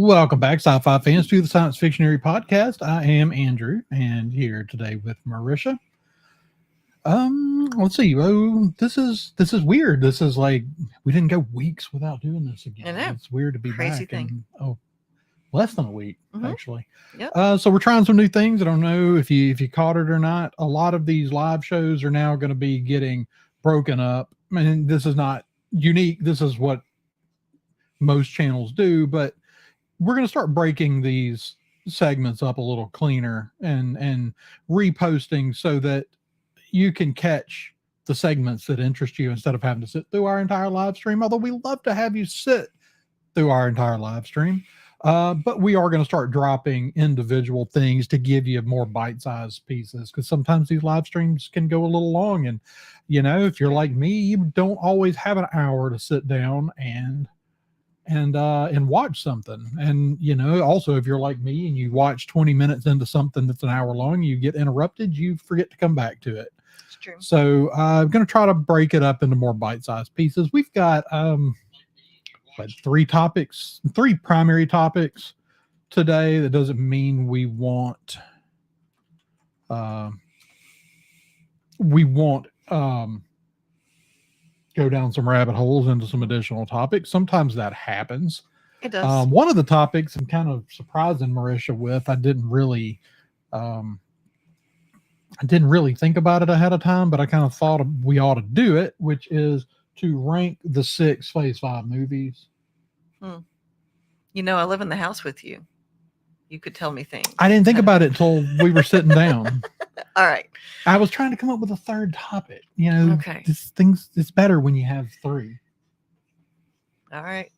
Welcome back, sci-fi fans, to the Science Fictionary Podcast. I am Andrew, and here today with Marisha. Let's see. Oh, this is weird. This is like we didn't go weeks without doing this again. I know. It's weird to be Crazy back. thing. And, less than a week actually. Yep. So we're trying some new things. I don't know if you caught it or not. A lot of these live shows are now going to be getting broken up. I mean, this is not unique. This is what most channels do, but we're going to start breaking these segments up a little cleaner and reposting so that you can catch the segments that interest you instead of having to sit through our entire live stream. Although we love to have you sit through our entire live stream. But we are going to start dropping individual things to give you more bite-sized pieces, because sometimes these live streams can go a little long. And, you know, if you're like me, you don't always have an hour to sit down and watch something. And, you know, also if you're like me and you watch 20 minutes into something that's an hour long, you get interrupted, you forget to come back to it. It's true. So I'm going to try to break it up into more bite-sized pieces. We've got three primary topics today. That doesn't mean we won't go down some rabbit holes into some additional topics. Sometimes that happens. It does. One of the topics I'm kind of surprising Marisha with, I didn't really think about it ahead of time, but I kind of thought we ought to do it, which is to rank the 6 Phase 5 movies. You know, I live in the house with you. You could tell me things. I didn't think about it until we were sitting down. All right. I was trying to come up with a third topic. You know, okay. It's better when you have 3. All right.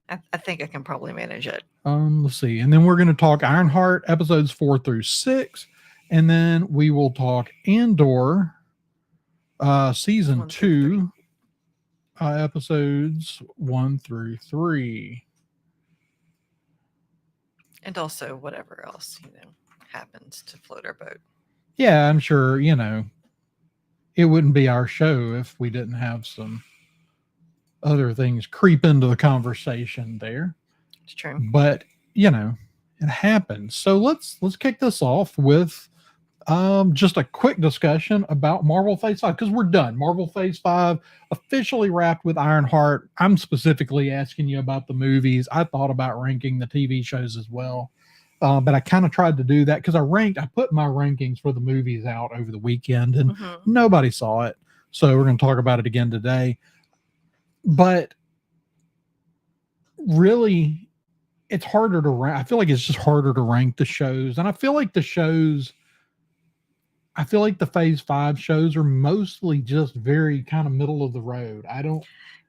I think I can probably manage it. Let's see. And then we're going to talk Ironheart episodes 4 through 6. And then we will talk Andor season 2 episodes 1 through 3. And also whatever else, happens to float our boat. Yeah, I'm sure, it wouldn't be our show if we didn't have some other things creep into the conversation there. It's true. But, it happens. So let's kick this off with just a quick discussion about Marvel Phase 5, because we're done. Marvel Phase 5 officially wrapped with Ironheart. I'm specifically asking you about the movies. I thought about ranking the TV shows as well, but I kind of tried to do that because I put my rankings for the movies out over the weekend, and nobody saw it. So we're going to talk about it again today. But really, it's harder to rank. I feel like it's just harder to rank the shows, and I feel like the Phase 5 shows are mostly just very kind of middle of the road.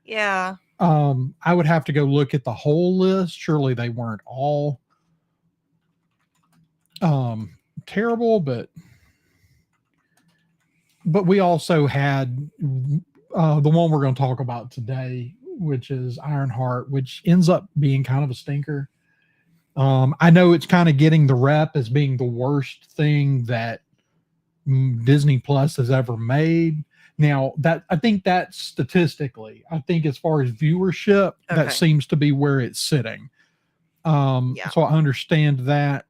Yeah. I would have to go look at the whole list. Surely they weren't all terrible, but we also had the one we're going to talk about today, which is Ironheart, which ends up being kind of a stinker. I know it's kind of getting the rep as being the worst thing that Disney Plus has ever made. Now, that I think that's statistically, I think as far as viewership, that seems to be where it's sitting. So I understand that.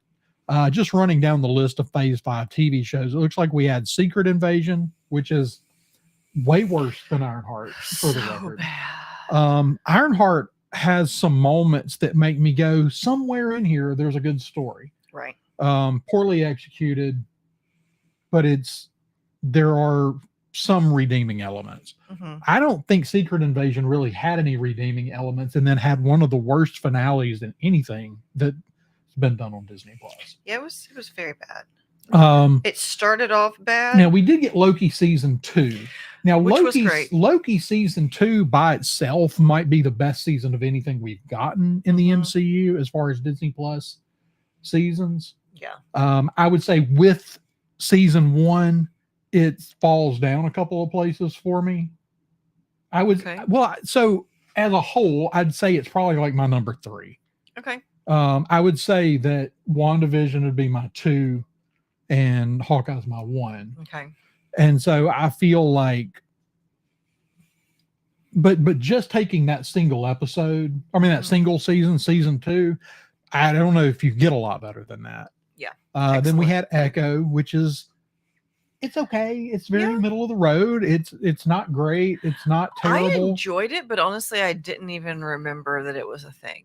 Just running down the list of Phase 5 TV shows, it looks like we had Secret Invasion, which is way worse than Ironheart, for the record. Bad. Ironheart has some moments that make me go, somewhere in here there's a good story. Right. Poorly executed, but there are some redeeming elements. I don't think Secret Invasion really had any redeeming elements, and then had one of the worst finales in anything that's been done on Disney Plus. Yeah, it was very bad. It started off bad. Now we did get Loki season 2. Now which was great. Loki season 2 by itself might be the best season of anything we've gotten in the MCU as far as Disney Plus seasons. Yeah. I would say with season 1, it falls down a couple of places for me. So as a whole, I'd say it's probably like my number 3. Okay. I would say that WandaVision would be my 2 and Hawkeye's my 1. Okay. And so I feel like, but just taking that single episode, that single season 2, I don't know if you get a lot better than that. Yeah. Then we Excellent. had Echo, which is it's okay. It's very Yeah. middle of the road. It's not great. It's not I terrible. enjoyed it, but honestly, I didn't even remember that it was a thing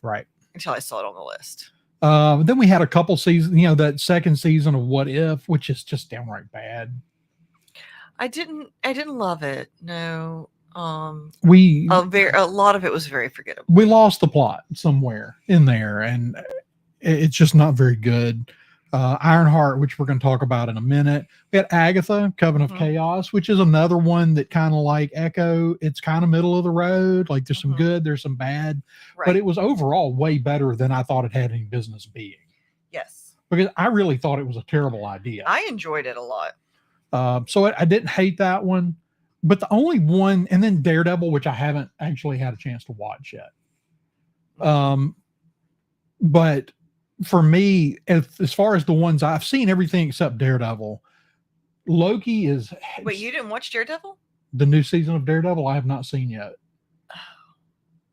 Right. until I saw it on the list. Then we had a couple seasons, that second season of What If, which is just downright bad. I didn't love it. No. We A lot of it was very forgettable. we lost the plot somewhere in there, and it's just not very good. Ironheart, which we're going to talk about in a minute. We had Agatha, Coven Mhm. of Chaos, which is another one that kind of like Echo. It's kind of middle of the road. Like there's some Mhm. good, there's some bad, Right. but it was overall way better than I thought it had any business being. Yes. Because I really thought it was a terrible idea. I enjoyed it a lot. So I didn't hate that one, but the only one, and then Daredevil, which I haven't actually had a chance to watch yet. But for me, as far as the ones I've seen, everything except Daredevil. Loki is. Wait, you didn't watch Daredevil? The new season of Daredevil I have not seen yet. Oh,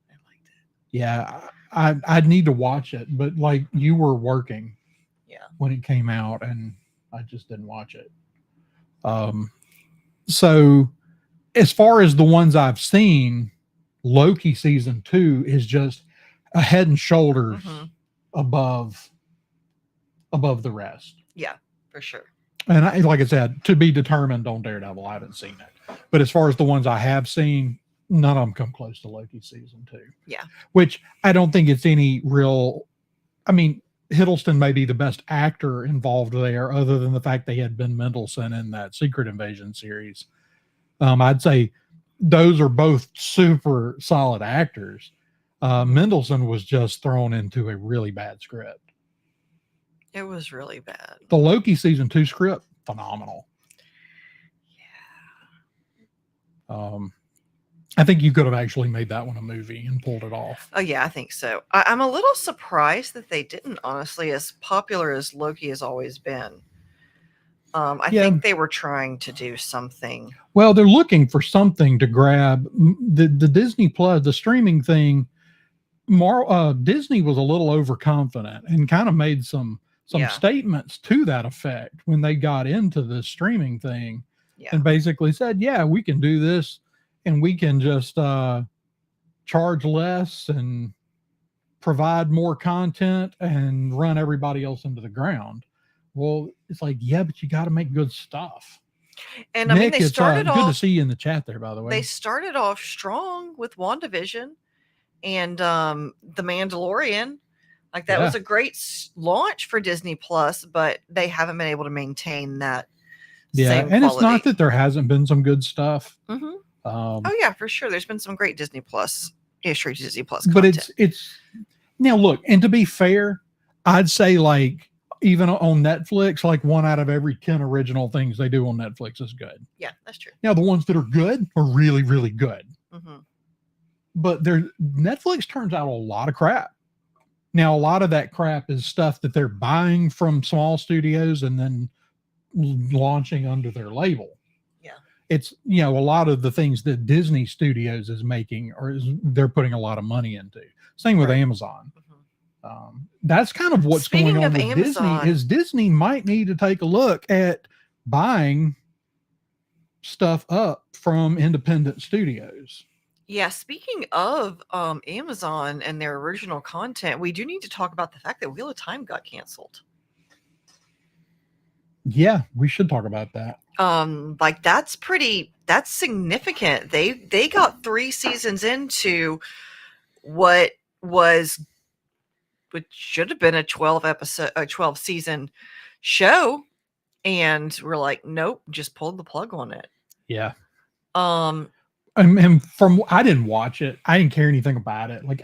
I liked it. Yeah, I'd need to watch it, but like you were working, yeah, when it came out, and I just didn't watch it. So as far as the ones I've seen, Loki season 2 is just a head and shoulders above the rest. Yeah, for sure. And like I said, to be determined on Daredevil, I haven't seen it. But as far as the ones I have seen, none of them come close to Loki season 2. Yeah. Which I don't think it's any real. I mean, Hiddleston may be the best actor involved there, other than the fact they had Ben Mendelsohn in that Secret Invasion series. I'd say those are both super solid actors. Mendelsohn was just thrown into a really bad script. It was really bad. The Loki season 2 script, phenomenal. Yeah. I think you could have actually made that one a movie and pulled it off. Oh yeah, I think so. I'm a little surprised that they didn't, honestly, as popular as Loki has always been. I think they were trying to do something. Well, they're looking for something to grab the Disney Plus, the streaming thing. Disney was a little overconfident and kind of made some statements to that effect when they got into the streaming thing, and basically said, "Yeah, we can do this, and we can just charge less and provide more content and run everybody else into the ground." Well, it's like, yeah, but you got to make good stuff. And Nick, I mean, they started off. Good to see you in the chat there, by the way. They started off strong with WandaVision and The Mandalorian. Like that was a great launch for Disney Plus, but they haven't been able to maintain that. Yeah, and it's not that there hasn't been some good stuff. Oh yeah, for sure. There's been some great Disney Plus history, Disney Plus content. But it's now look, and to be fair, I'd say like even on Netflix, like 1 out of every 10 original things they do on Netflix is good. Yeah, that's true. Now the ones that are good are really, really good. But Netflix turns out a lot of crap. Now a lot of that crap is stuff that they're buying from small studios and then launching under their label. Yeah. It's, a lot of the things that Disney Studios is making they're putting a lot of money into. Same with Amazon. That's kind of what's going on with Amazon. Disney is Disney might need to take a look at buying stuff up from independent studios. Yeah, speaking of Amazon and their original content, we do need to talk about the fact that Wheel of Time got canceled. Yeah, we should talk about that. Like that's significant. They got 3 seasons into what should have been a 12 season show, and we're like, nope, just pulled the plug on it. Yeah. And I didn't watch it. I didn't care anything about it. Like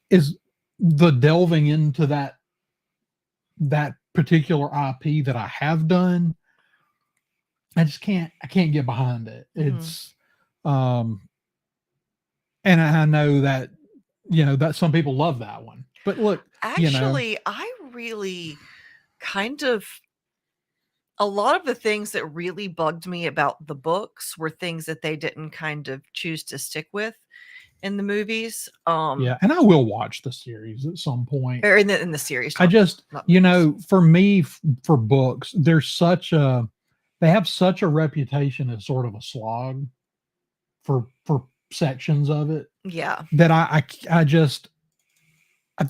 is the delving into that particular IP that I have done. I can't get behind it. It's, and I know that, that some people love that one, but look, actually, I really kind of, a lot of the things that really bugged me about the books were things that they didn't kind of choose to stick with. in the movies. Yeah, and I will watch the series at some point. Or in the series. I just, not you movies. know, for me, for books, they have such a reputation as sort of a slog for sections of it Yeah. that I just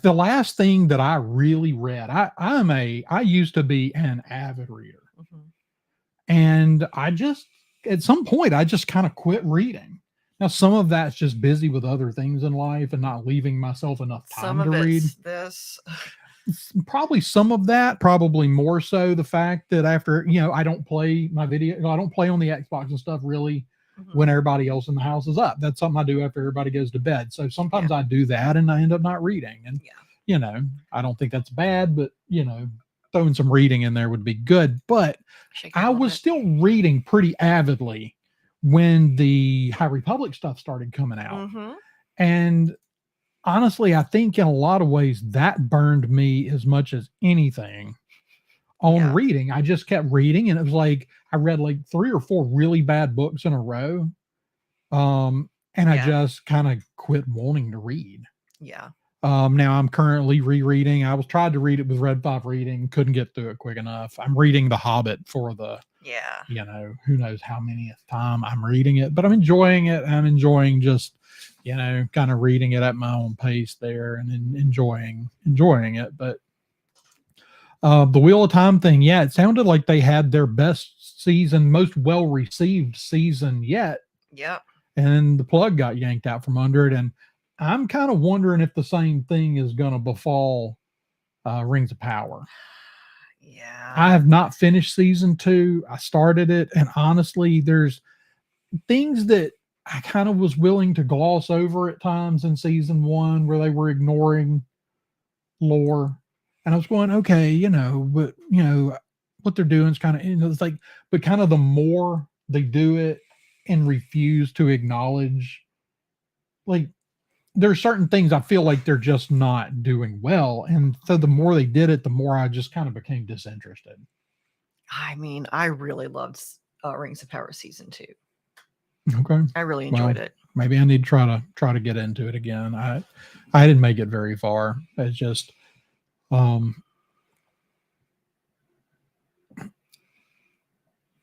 the last thing that I really read, I used to be an avid reader, Mhm. and I just at some point I just kind of quit reading. Now some of that's just busy with other things in life and not leaving myself enough Some time of to read. it's this. Probably some of that, probably more so the fact that after, you know, I don't play my video, I don't play on the Xbox and stuff really when Mhm. everybody else in the house is up. That's something I do after everybody goes to bed. So sometimes Yeah. I do that and I end up not reading. And, Yeah. you know, I don't think that's bad, but, you know, throwing some reading in there would be good. But Shake I a little was bit. still reading pretty avidly when the High Republic stuff started coming out. Mhm. And honestly, I think in a lot of ways that burned me as much as anything on Yeah. reading. I just kept reading, and it was like I read like 3 or 4 really bad books in a row. And I Yeah. just kind of quit wanting to read. Yeah. Now I'm currently rereading. I was tried to read it with Red 5 reading, couldn't get through it quick enough. I'm reading The Hobbit for the, Yeah. you know, who knows how many time I'm reading it, but I'm enjoying it. I'm enjoying just, you know, kind of reading it at my own pace there and enjoying it. But the Wheel of Time thing, yeah, it sounded like they had their best season, most well received season yet, Yep. and the plug got yanked out from under it. And I'm kind of wondering if the same thing is going to befall Rings of Power. Yeah. I have not finished season 2. I started it, and honestly, there's things that I kind of was willing to gloss over at times in season 1 where they were ignoring lore. And I was going, okay, you know, but you know, what they're doing is kind of, you know, it's like, but kind of the more they do it and refuse to acknowledge, like, there are certain things I feel like they're just not doing well. And so the more they did it, the more I just kind of became disinterested. I mean, I really loved Rings of Power season 2. Okay. I really enjoyed it. Maybe I need to try to get into it again. I didn't make it very far. It's just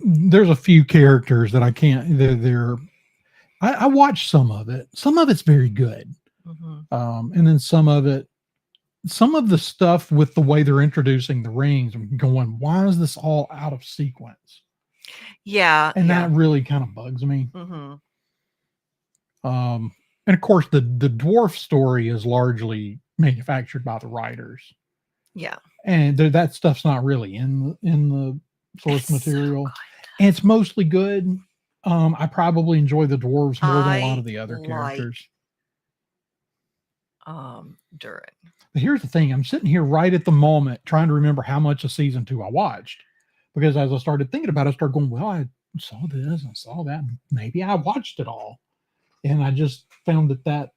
there's a few characters that I can't I watched some of it. Some of it's very good. Mhm. And then some of the stuff with the way they're introducing the rings, I'm going, why is this all out of sequence? Yeah. And Yeah. that really kind of bugs me. Mhm. And of course the dwarf story is largely manufactured by the writers. Yeah. And that stuff's not really in the source It's so material. good. And it's mostly good. I probably enjoy the dwarves more than a lot of the other characters. Durin. But here's the thing: I'm sitting here right at the moment trying to remember how much of season 2 I watched, because as I started thinking about it, I started going, "Well, I saw this, I saw that, maybe I watched it all," and I just found that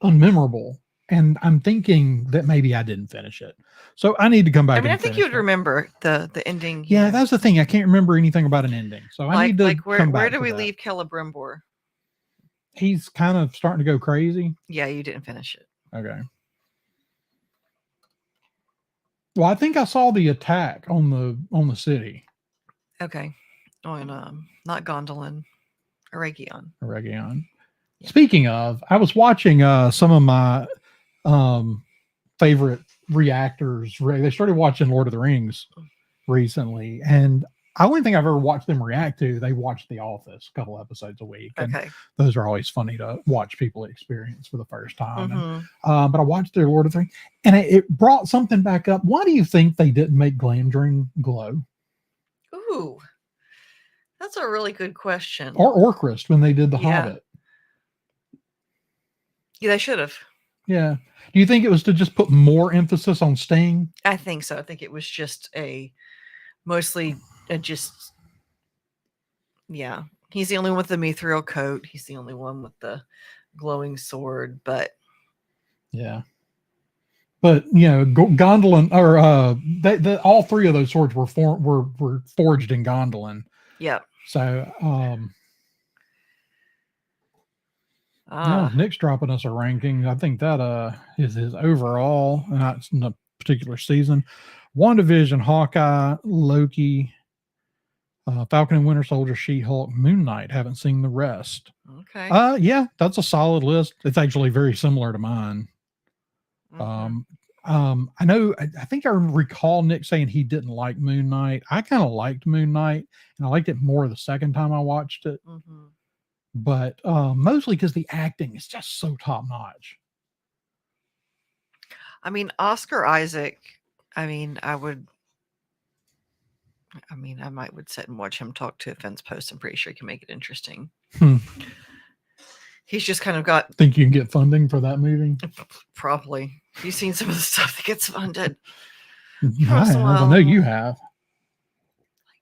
unmemorable. And I'm thinking that maybe I didn't finish it, so I need to come back. I mean, I and think finish you would it. remember the ending. Yeah, know. that's the thing. I can't remember anything about an ending, so I need to where come back. where do to we that. leave Celebrimbor? He's kind of starting to go crazy. Yeah, you didn't finish it. Okay. Well, I think I saw the attack on the city. Okay. On not Gondolin, Aragion. Aragion. Yeah. Speaking of, I was watching some of my favorite reactors. They started watching Lord of the Rings recently, and I only think I've ever watched them react to. They watch The Office a couple episodes a week, and Okay. those are always funny to watch people experience for the first time. Mhm. And, but I watched their Lord of the Rings, and it brought something back up. Why do you think they didn't make Glamdring glow? Ooh, that's a really good question. Or Orcrist when they did The Yeah. Hobbit? Yeah, they should have. Yeah. Do you think it was to just put more emphasis on Sting? I think so. I think it was just mostly just, yeah. He's the only one with the mithril coat. He's the only one with the glowing sword, but yeah. But you know, Gondolin, or all 3 of those swords were forged in Gondolin. yeah. So No, Nick's dropping us a ranking. I think that is his overall, not in a particular season. WandaVision, Hawkeye, Loki, Falcon and Winter Soldier, She-Hulk, Moon Knight. Haven't seen the rest. Okay. Yeah, that's a solid list. It's actually very similar to mine. Mhm. I know. I think I recall Nick saying he didn't like Moon Knight. I kind of liked Moon Knight, and I liked it more the second time I watched it. Mhm. But mostly because the acting is just so top notch. I mean, Oscar Isaac, I might would sit and watch him talk to a fence post. I'm pretty sure he can make it interesting. Hmm. He's just kind of got Think you can get funding for that movie? probably. You've seen some of the stuff that gets funded. I have. I know you have. Like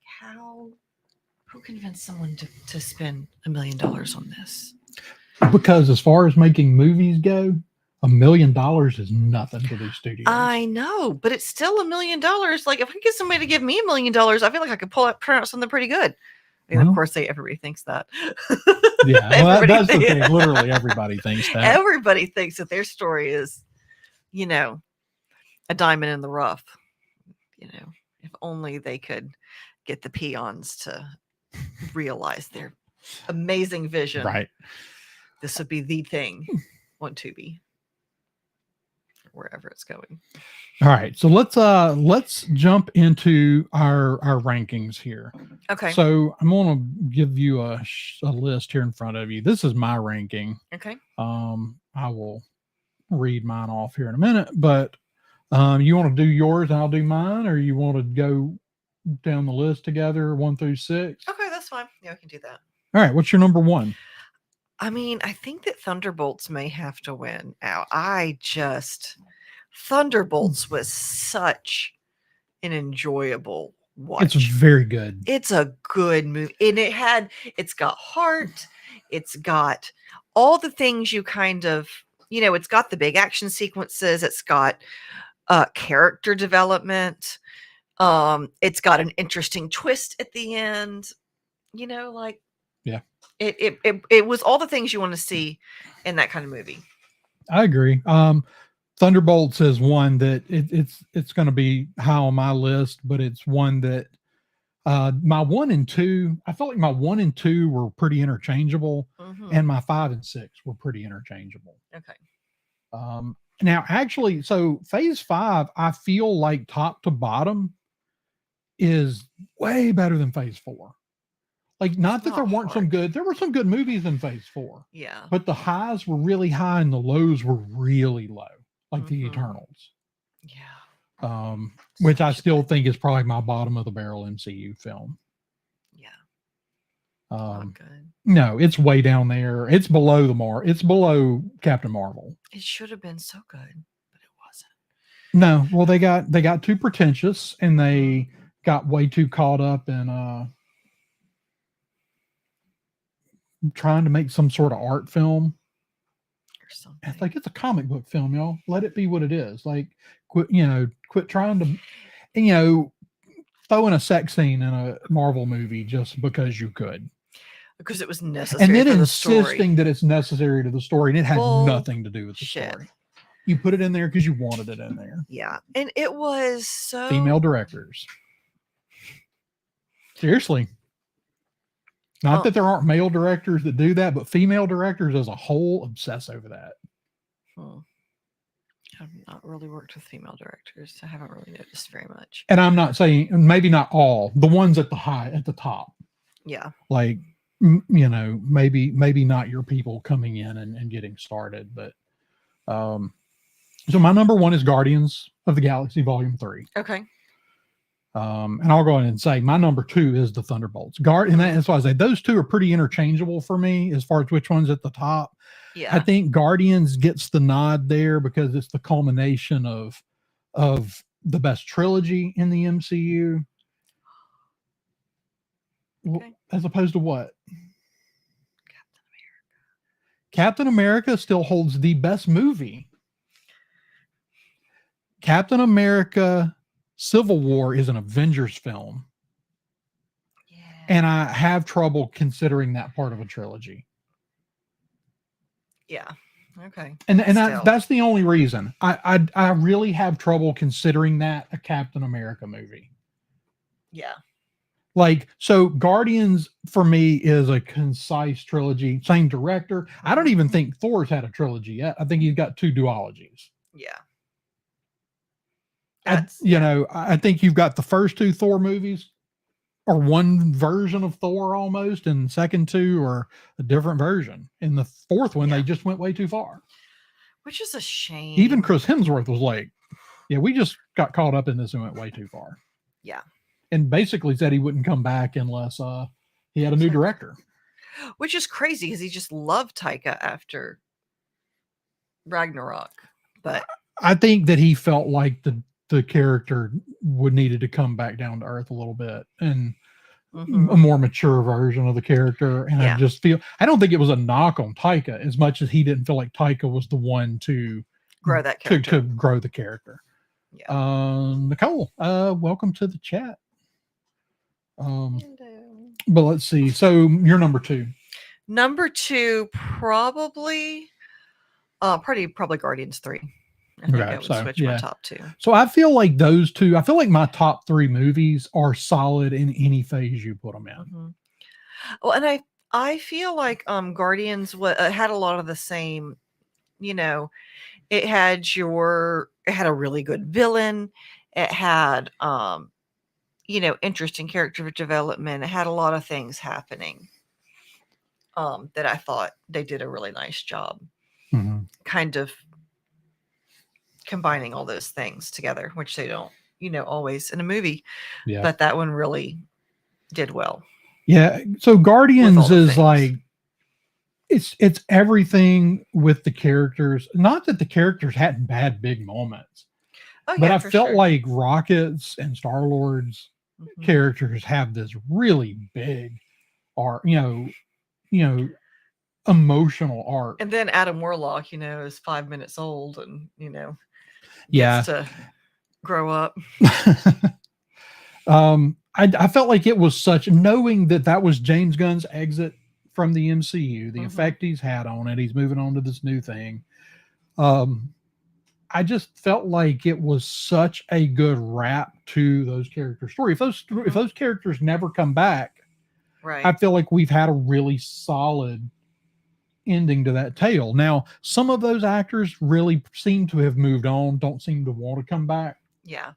who convinced someone to spend $1 million on this? Because as far as making movies go, $1 million is nothing to these studios. I know, but it's still $1 million. Like if I get somebody to give me $1 million, I feel like I could print out something pretty good. And of course, everybody thinks that. Yeah, well, that's the thing. Literally, everybody thinks that. Everybody thinks that their story is, a diamond in the rough. If only they could get the peons to realize their amazing vision. Right. This would be the thing on Tubi, wherever it's going. All right, so let's jump into our rankings here. Okay. So I'm going to give you a list here in front of you. This is my ranking. Okay. I will read mine off here in a minute, but you want to do yours and I'll do mine, or you want to go down the list together 1 through 6? Okay, that's fine. Yeah, we can do that. All right, what's your number 1? I mean, I think that Thunderbolts may have to win out. Thunderbolts was such an enjoyable watch. It's very good. It's a good movie. And it's got heart. It's got all the things you kind of, it's got the big action sequences. It's got character development. It's got an interesting twist at the end. Yeah. It was all the things you want to see in that kind of movie. I agree. Thunderbolts is one that it's going to be high on my list, but it's one that my 1 and 2, I felt like my 1 and 2 were pretty interchangeable, and my 5 and 6 were pretty interchangeable. Okay. Now, actually, so Phase 5, I feel like top to bottom is way better than Phase 4. Like, not that there weren't some good, there were some good movies in Phase 4. Yeah. But the highs were really high and the lows were really low, like the Eternals. Yeah. Which I still think is probably my bottom of the barrel MCU film. Yeah. Not good. No, it's way down there. It's below the mark. It's below Captain Marvel. It should have been so good, but it wasn't. No, well, they got too pretentious and they got way too caught up in trying to make some sort of art film or something. It's like, it's a comic book film, y'all. Let it be what it is. Like, quit trying to, throw in a sex scene in a Marvel movie just because you could. Because it was necessary. And then for insisting that it's necessary to the story, and it had Bull nothing to do with the story. You put it in there because you wanted it in there. Yeah. And it was so female directors. Seriously. Not that there aren't male directors that do that, but female directors as a whole obsess over that. I've not really worked with female directors. I haven't really noticed very much. And I'm not saying, maybe not all, the ones at the top. Yeah. Like, maybe not your people coming in and getting started, but so my number 1 is Guardians of the Galaxy Volume 3. Okay. And I'll go ahead and say my number 2 is the Thunderbolts. And that's why I say those two are pretty interchangeable for me as far as which one's at the top. Yeah. I think Guardians gets the nod there because it's the culmination of the best trilogy in the MCU. Okay. As opposed to what? Captain America still holds the best movie. Captain America Civil War is an Avengers film. Yeah. And I have trouble considering that part of a trilogy. Yeah. Okay. And Still. that's the only reason I really have trouble considering that a Captain America movie. Yeah. Like, so Guardians for me is a concise trilogy, same director. I don't Mhm. even think Thor's had a trilogy yet. I think he's got two duologies. Yeah. That's I think you've got the first two Thor movies or one version of Thor almost, and second two are a different version. In the fourth one, Yeah. they just went way too far. Which is a shame. Even Chris Hemsworth was like, yeah, we just got caught up in this and went way too far. Yeah. And basically said he wouldn't come back unless he had a new director. Which is crazy because he just loved Taika after Ragnarok. But I think that he felt like the character would needed to come back down to earth a little bit and a more mature version of the character. And Yeah. I don't think it was a knock on Taika as much as he didn't feel like Taika was the one to grow that character. to grow the character. Yeah. Nicole, welcome to the chat. But let's see. So you're number two. Number two, probably Guardians 3. I think I would switch my top two. So I feel like those two, I feel like my top three movies are solid in any phase you put them in. Well, and I feel like Guardians had a lot of the same, it had a really good villain. It had interesting character development. It had a lot of things happening that I thought they did a really nice job. Kind of combining all those things together, which they don't, always in a movie. Yeah. But that one really did well. Yeah. So Guardians is like, it's everything with the characters. Not that the characters hadn't bad big moments, but I felt like Rocket's and Star-Lord's characters have this really big arc, emotional arc. And then Adam Warlock, is 5 minutes old and, gets to grow up. I felt like it was such, knowing that was James Gunn's exit from the MCU, the effect he's had on it, he's moving on to this new thing. I just felt like it was such a good wrap to those character story. If those characters never come back, right, I feel like we've had a really solid ending to that tale. Now, some of those actors really seem to have moved on, don't seem to want to come back. Yeah.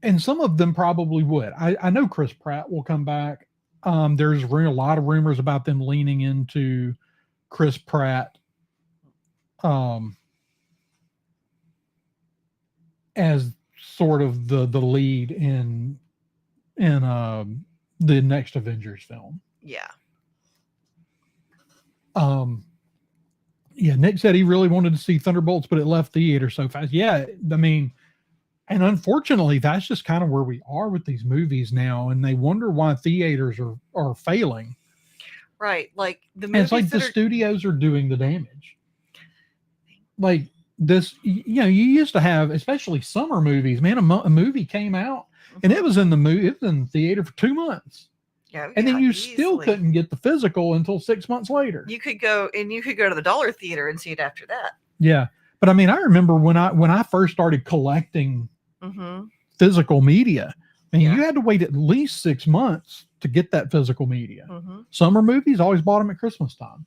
And some of them probably would. I know Chris Pratt will come back. There's a lot of rumors about them leaning into Chris Pratt as sort of the lead in the next Avengers film. Yeah. Yeah, Nick said he really wanted to see Thunderbolts, but it left theater so fast. Yeah, I mean, and unfortunately, that's just kind of where we are with these movies now, and they wonder why theaters are failing. Right, like the movies. And it's like the studios are doing the damage. Like this, you used to have, especially summer movies. Man, a movie came out, and it was in the theater for 2 months. Yeah, and then you still couldn't get the physical until 6 months later. You could go to the dollar theater and see it after that. Yeah, but I mean, I remember when I first started collecting physical media, and you had to wait at least 6 months to get that physical media. Summer movies, always bought them at Christmas time.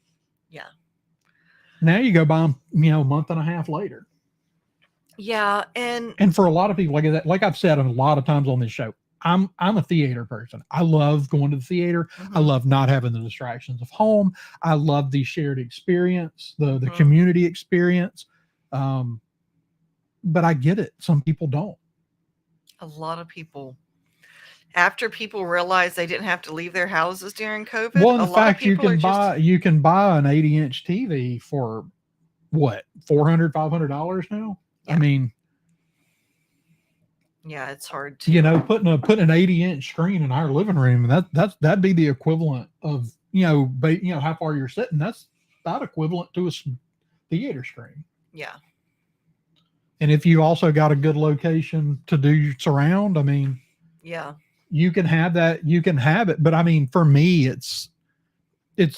Yeah. Now you go buy them, a month and a half later. Yeah, and for a lot of people, like I've said a lot of times on this show, I'm a theater person. I love going to the theater. I love not having the distractions of home. I love the shared experience, the community experience. But I get it. Some people don't. A lot of people, after people realized they didn't have to leave their houses during COVID. Well, in fact, you can buy an 80-inch TV for what, $400, $500 now. Yeah. I mean, yeah, it's hard to putting an 80-inch screen in our living room, and that'd be the equivalent of how far you're sitting. That's about equivalent to a theater screen. Yeah. And if you also got a good location to do surround, I mean, yeah, you can have that. You can have it, but I mean, for me, it's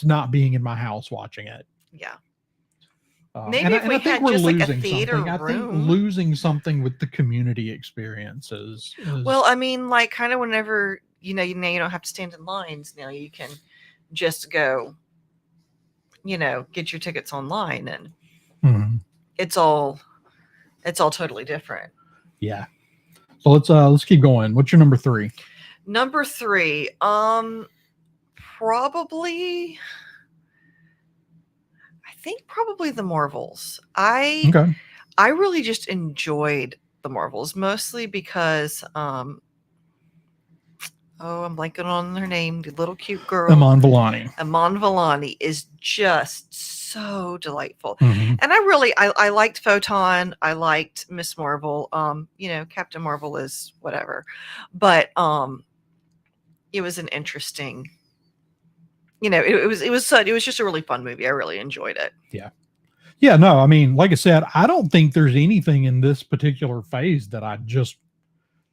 not being in my house watching it. Yeah. And Maybe if and we I think had we're just like a losing theater something. I think room. losing something with the community experiences is, Well, I mean, like kind of whenever you don't have to stand in lines now. You can just go, get your tickets online, and Mhm. it's all totally different. Yeah. So let's keep going. What's your number 3? Number 3, probably, I think probably the Marvels. Okay. I really just enjoyed the Marvels, mostly because I'm blanking on her name, the little cute girl. Iman Vellani. Iman Vellani is just so delightful. Mhm. And I liked Photon. I liked Miss Marvel. Captain Marvel is whatever. But it was an interesting, it was just a really fun movie. I really enjoyed it. Yeah. Yeah, no, I mean, like I said, I don't think there's anything in this particular phase that I just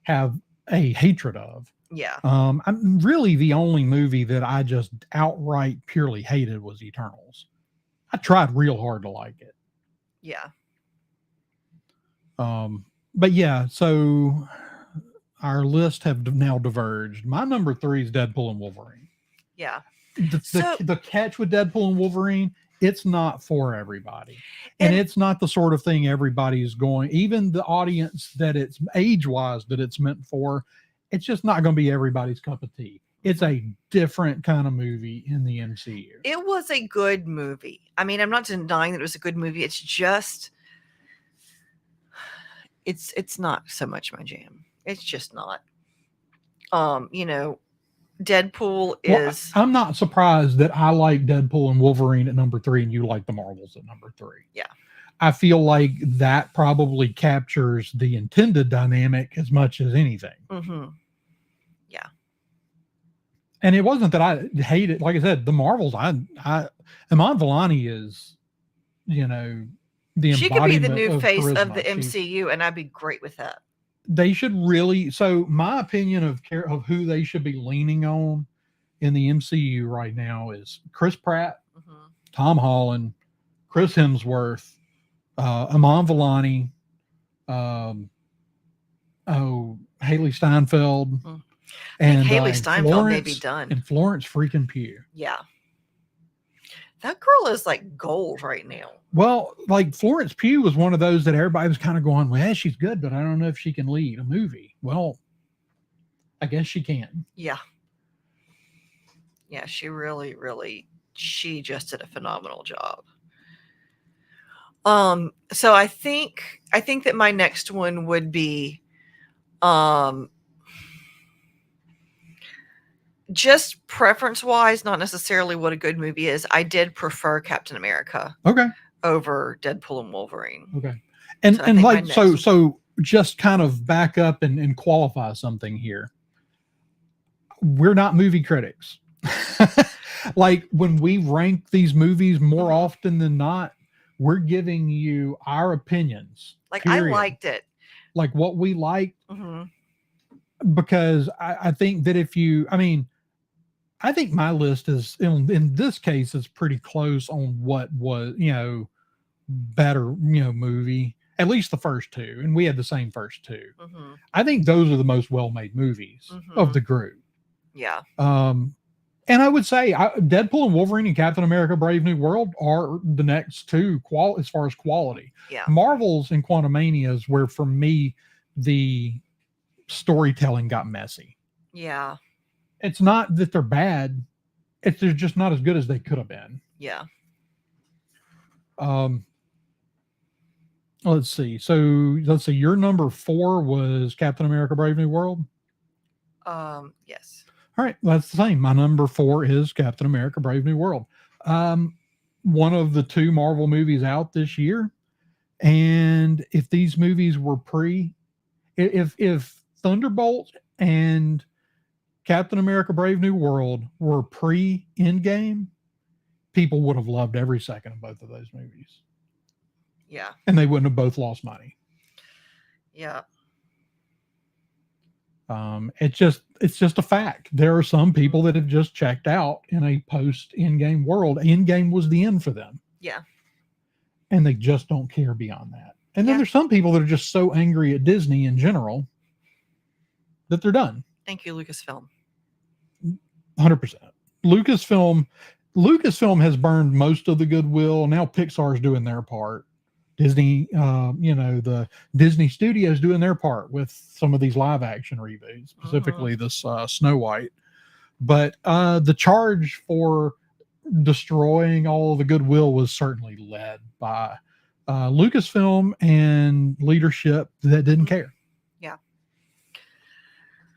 have a hatred of. Yeah. I'm really the only movie that I just outright purely hated was Eternals. I tried real hard to like it. Yeah. But yeah, so our list have now diverged. My number 3 is Deadpool and Wolverine. Yeah. The catch with Deadpool and Wolverine, it's not for everybody. And it's not the sort of thing everybody's going, even the audience that it's age-wise that it's meant for, it's just not going to be everybody's cup of tea. It's a different kind of movie in the MCU. It was a good movie. I mean, I'm not denying that it was a good movie. It's just it's not so much my jam. It's just not. Deadpool is. Well, I'm not surprised that I like Deadpool and Wolverine at number 3 and you like the Marvels at number 3. Yeah. I feel like that probably captures the intended dynamic as much as anything. Mm-hmm. Yeah. And it wasn't that I hate it. Like I said, the Marvels, Iman Vellani is, the she could be the embodiment new of face charisma. of the MCU, and I'd be great with that. They should really. So my opinion of who they should be leaning on in the MCU right now is Chris Pratt, Tom Holland, Chris Hemsworth, Iman Vellani, Haley Steinfeld, and Haley Steinfeld Florence, may be done. and Florence freaking Pugh. Yeah. That girl is like gold right now. Well, like Florence Pugh was one of those that everybody was kind of going, well, she's good, but I don't know if she can lead a movie. Well, I guess she can. Yeah. Yeah, she really, really, she just did a phenomenal job. So I think that my next one would be just preference wise, not necessarily what a good movie is. I did prefer Captain America. Okay. Over Deadpool and Wolverine. Okay. And like, so just kind of back up and qualify something here. We're not movie critics. Like when we rank these movies more often than not, we're giving you our opinions. Like period. I liked it. Like what we liked. Because I think that I think my list is in this case is pretty close on what was, better, movie, at least the first 2. And we had the same first 2. I think those are the most well-made movies of the group. Yeah. And I would say Deadpool and Wolverine and Captain America Brave New World are the next 2 as far as quality. Yeah. Marvels and Quantumania is where, for me, the storytelling got messy. Yeah. It's not that they're bad. They're just not as good as they could have been. Yeah. Let's see. So let's see. Your number 4 was Captain America Brave New World? Yes. All right. That's the same. My number 4 is Captain America Brave New World. One of the 2 Marvel movies out this year. And if these movies were if Thunderbolt and Captain America Brave New World were pre-Endgame, people would have loved every second of both of those movies. Yeah. And they wouldn't have both lost money. Yeah. It's just a fact. There are some people that have just checked out in a post-Endgame world. Endgame was the end for them. Yeah. And they just don't care beyond that. And then Yeah. there's some people that are just so angry at Disney in general that they're done. Thank you, Lucasfilm. 100%. Lucasfilm has burned most of the goodwill. Now Pixar's doing their part. Disney, the Disney Studios doing their part with some of these live action reboots, specifically this Snow White. But the charge for destroying all of the goodwill was certainly led by Lucasfilm and leadership that didn't care. Yeah.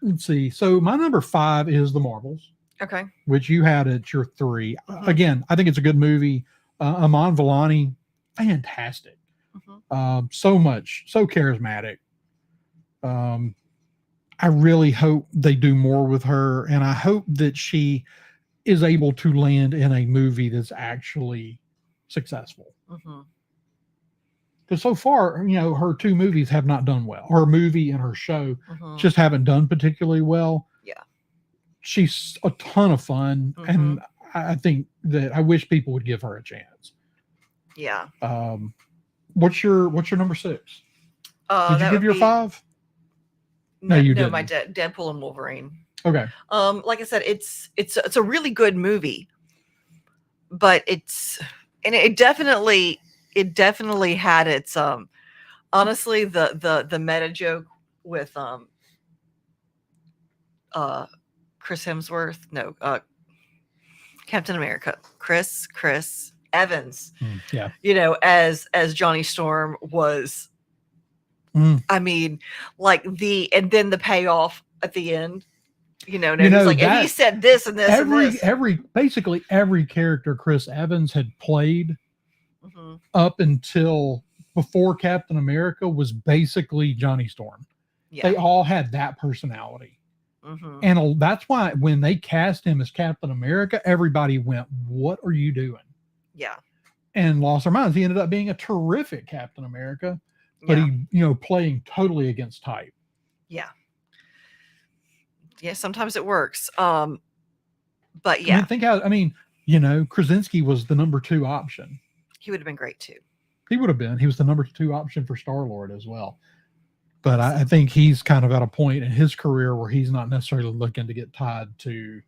Let's see. So my number 5 is The Marvels. Okay. Which you had at your 3. Again, I think it's a good movie. Aman Vellani, fantastic. So charismatic. I really hope they do more with her, and I hope that she is able to land in a movie that's actually successful. Because so far, her 2 movies have not done well. Her movie and her show just haven't done particularly well. Yeah. She's a ton of fun, and I think that I wish people would give her a chance. Yeah. What's your number 6? Did you give your 5? No, you didn't. My Deadpool and Wolverine. Okay. Like I said, it's a really good movie, but it definitely had its honestly the meta joke with Chris Hemsworth, no, Captain America, Chris Evans, yeah, as Johnny Storm was. I mean, like and then the payoff at the end, he's like, and he said this and this and this. Basically every character Chris Evans had played up until before Captain America was basically Johnny Storm. Yeah. They all had that personality. And that's why when they cast him as Captain America, everybody went, "What are you doing?" Yeah. And lost their minds. He ended up being a terrific Captain America, but he, playing totally against type. Yeah. Yeah, sometimes it works. But yeah. Krasinski was the number 2 option. He would have been great too. He would have been. He was the number 2 option for Star-Lord as well. But I think he's kind of at a point in his career where he's not necessarily looking to get tied to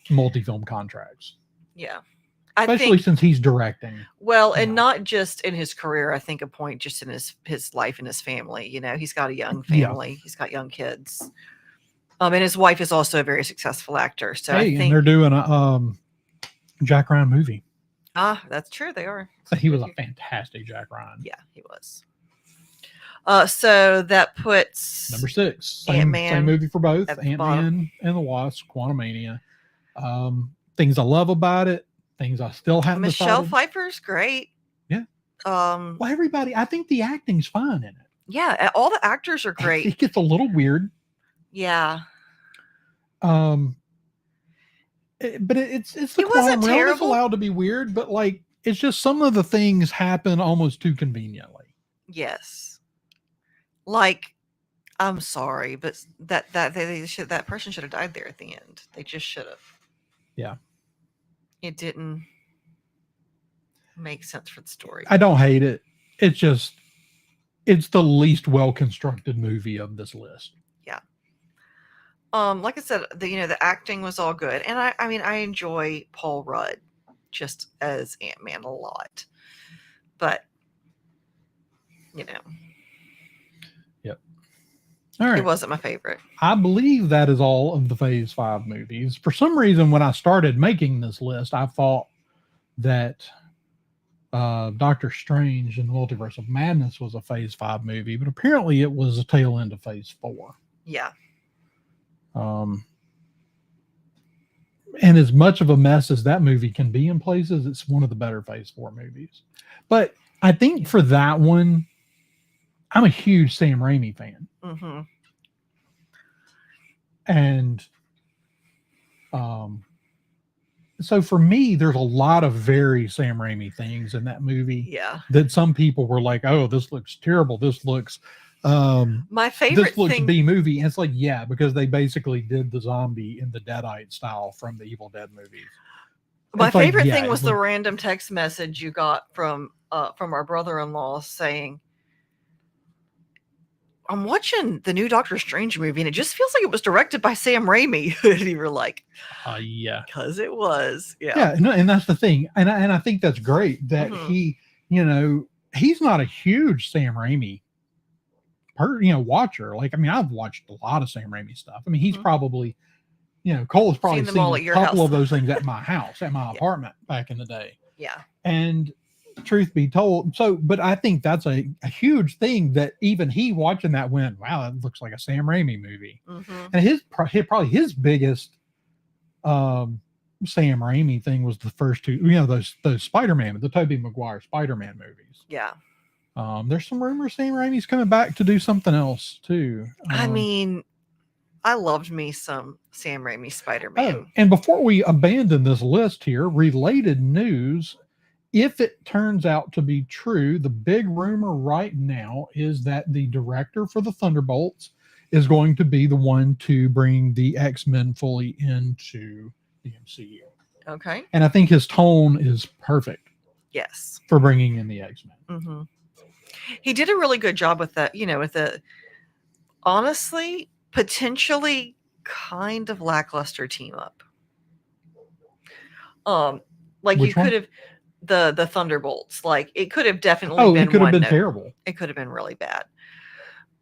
multi-film contracts. Yeah. Especially since he's directing. Well, and not just in his career, I think a point just in his life and his family. He's got a young family. Yeah. He's got young kids. And his wife is also a very successful actor. So I think... and they're doing a Jack Ryan movie. Ah, that's true. They are. So he was a fantastic Jack Ryan. Yeah, he was. So that puts number 6. Same movie for both. Ant-Man and the Wasp, Quantumania. Things I love about it. Things I still haven't Michelle decided. Pfeiffer's great. Yeah. Well, everybody, I think the acting's fine in it. Yeah, all the actors are great. It gets a little weird. Yeah. But it's the quantum realm. It's allowed to be weird, but it's just some of the things happen almost too conveniently. Yes. I'm sorry, but that person should have died there at the end. They just should have. Yeah. It didn't make sense for the story. I don't hate it. It's the least well-constructed movie of this list. Yeah. Like I said, the acting was all good. And I enjoy Paul Rudd just as Ant-Man a lot. But, Yep. All right. It wasn't my favorite. I believe that is all of the Phase 5 movies. For some reason, when I started making this list, I thought that Doctor Strange and the Multiverse of Madness was a Phase 5 movie, but apparently it was a tail end of Phase 4. Yeah. And as much of a mess as that movie can be in places, it's one of the better Phase 4 movies. But I think for that one, I'm a huge Sam Raimi fan. And so for me, there's a lot of very Sam Raimi things in that movie. Yeah. That some people were like, "Oh, this looks terrible. This looks my favorite this looks B movie." And it's like, yeah, because they basically did the zombie in the Deadite style from the Evil Dead movies. My It's like, favorite yeah, thing it was the would- random text message you got from our brother-in-law saying, "I'm watching the new Doctor Strange movie, and it just feels like it was directed by Sam Raimi." And you were like, yeah, "Because it was." Yeah. yeah, no, and that's the thing, and I think that's great that Mhm. he, he's not a huge Sam Raimi watcher. Like, I mean, I've watched a lot of Sam Raimi stuff. I mean, he's Mhm. probably, Cole has probably Seen them seen all a at your couple house. of those things at my house, at my Yeah. apartment back in the day. Yeah. And truth be told, but I think that's a huge thing that even he watching that went, wow, that looks like a Sam Raimi movie. Mhm. And probably his biggest Sam Raimi thing was the first two, those Spider-Man, the Tobey Maguire Spider-Man movies. Yeah. There's some rumors Sam Raimi's coming back to do something else too. I mean, I loved me some Sam Raimi Spider-Man. Oh, and before we abandon this list here, related news. If it turns out to be true, the big rumor right now is that the director for the Thunderbolts is going to be the one to bring the X-Men fully into the MCU. Okay. And I think his tone is perfect. Yes. For bringing in the X-Men. Mm-hmm. He did a really good job with that, with the honestly, potentially kind of lackluster team up. Like Which you could have the Thunderbolts, like it could have definitely been it could have been note. terrible. It could have been really bad.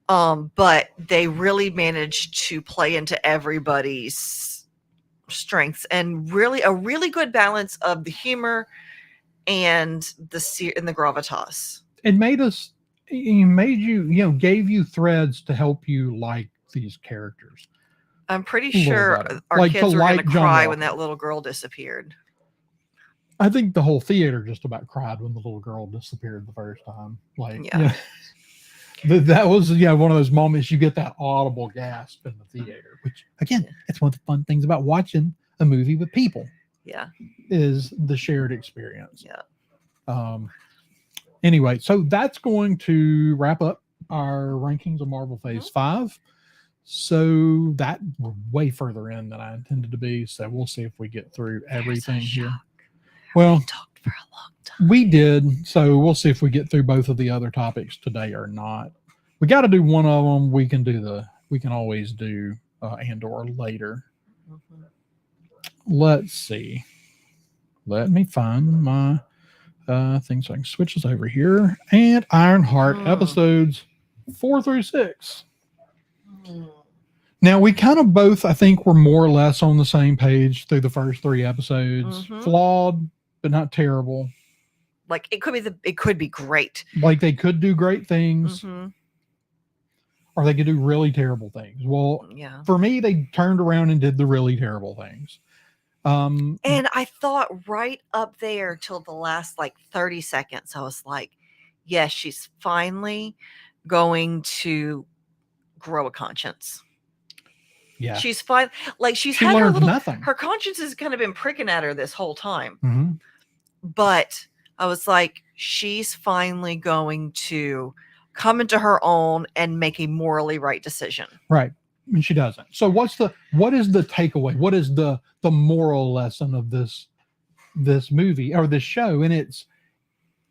But they really managed to play into everybody's strengths and really a really good balance of the humor and the gravitas. It made us, gave you threads to help you like these characters. I'm pretty sure our like kids were going to cry Walker. when that little girl disappeared. I think the whole theater just about cried when the little girl disappeared the first time. Like, yeah. That was one of those moments you get that audible gasp in the theater, which again, it's one of the fun things about watching a movie with people. Yeah. Is the shared experience. Yeah. Anyway, so that's going to wrap up our rankings of Marvel Phase 5. So that we're way further in than I intended to be. So we'll see if we get through everything here. Well, we talked for a long time. We did. So we'll see if we get through both of the other topics today or not. We got to do one of them. We can always do Andor later. Mm-hmm. Let's see. Let me find my thing so I can switch this over here. And Ironheart episodes 4 through 6. Now we kind of both, I think, were more or less on the same page through the first 3 episodes. Flawed, but not terrible. Like it could be great. Like they could do great things, or they could do really terrible things. Well, for me, they turned around and did the really terrible things. And I thought right up there till the last 30 seconds, I was like, yes, she's finally going to grow a conscience. Yeah. She's fine. Like she had her conscience has kind of been pricking at her this whole time. But I was like, she's finally going to come into her own and make a morally right decision. Right. And she doesn't. So what is the takeaway? What is the moral lesson of this movie or this show? And it's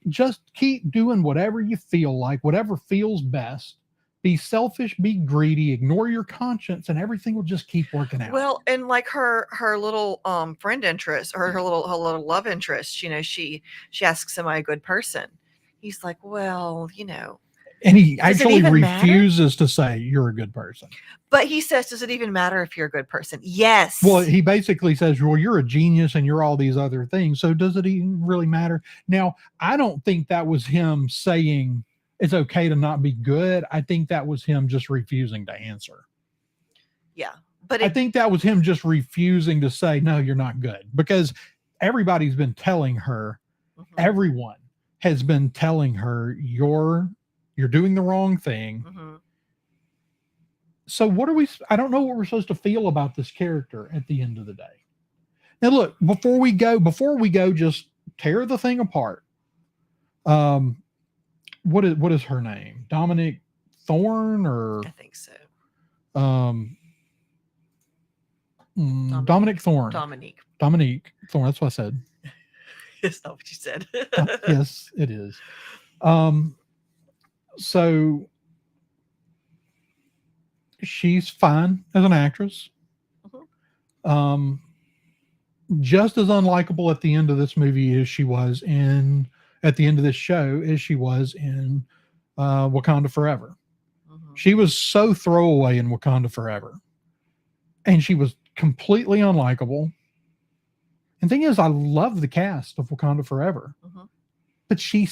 just keep doing whatever you feel like, whatever feels best. Be selfish, be greedy, ignore your conscience, and everything will just keep working out. Well, and like her little friend interest or her little love interest, she asks, "Am I a good person?" He's like, "Well, And he actually refuses to say you're a good person. But he says, "Does it even matter if you're a good person?" Yes. Well, he basically says, well, you're a genius and you're all these other things. So does it even really matter? Now, I don't think that was him saying it's okay to not be good. I think that was him just refusing to answer. Yeah. But I think that was him just refusing to say, no, you're not good, because everybody's been telling her, everyone has been telling her, you're doing the wrong thing. So I don't know what we're supposed to feel about this character at the end of the day. Now, look, before we go, just tear the thing apart. What is her name? Dominic Thorne, or I think so. Dominic Thorne. Dominique Thorne. That's what I said. It's not what you said. Yes, it is. So she's fine as an actress. Mhm. Um, just as unlikable at the end of this movie as she was in at the end of this show as she was in Wakanda Forever. Mhm. She was so throwaway in Wakanda Forever, and she was completely unlikable. And thing is, I love the cast of Wakanda Forever, Mhm. but she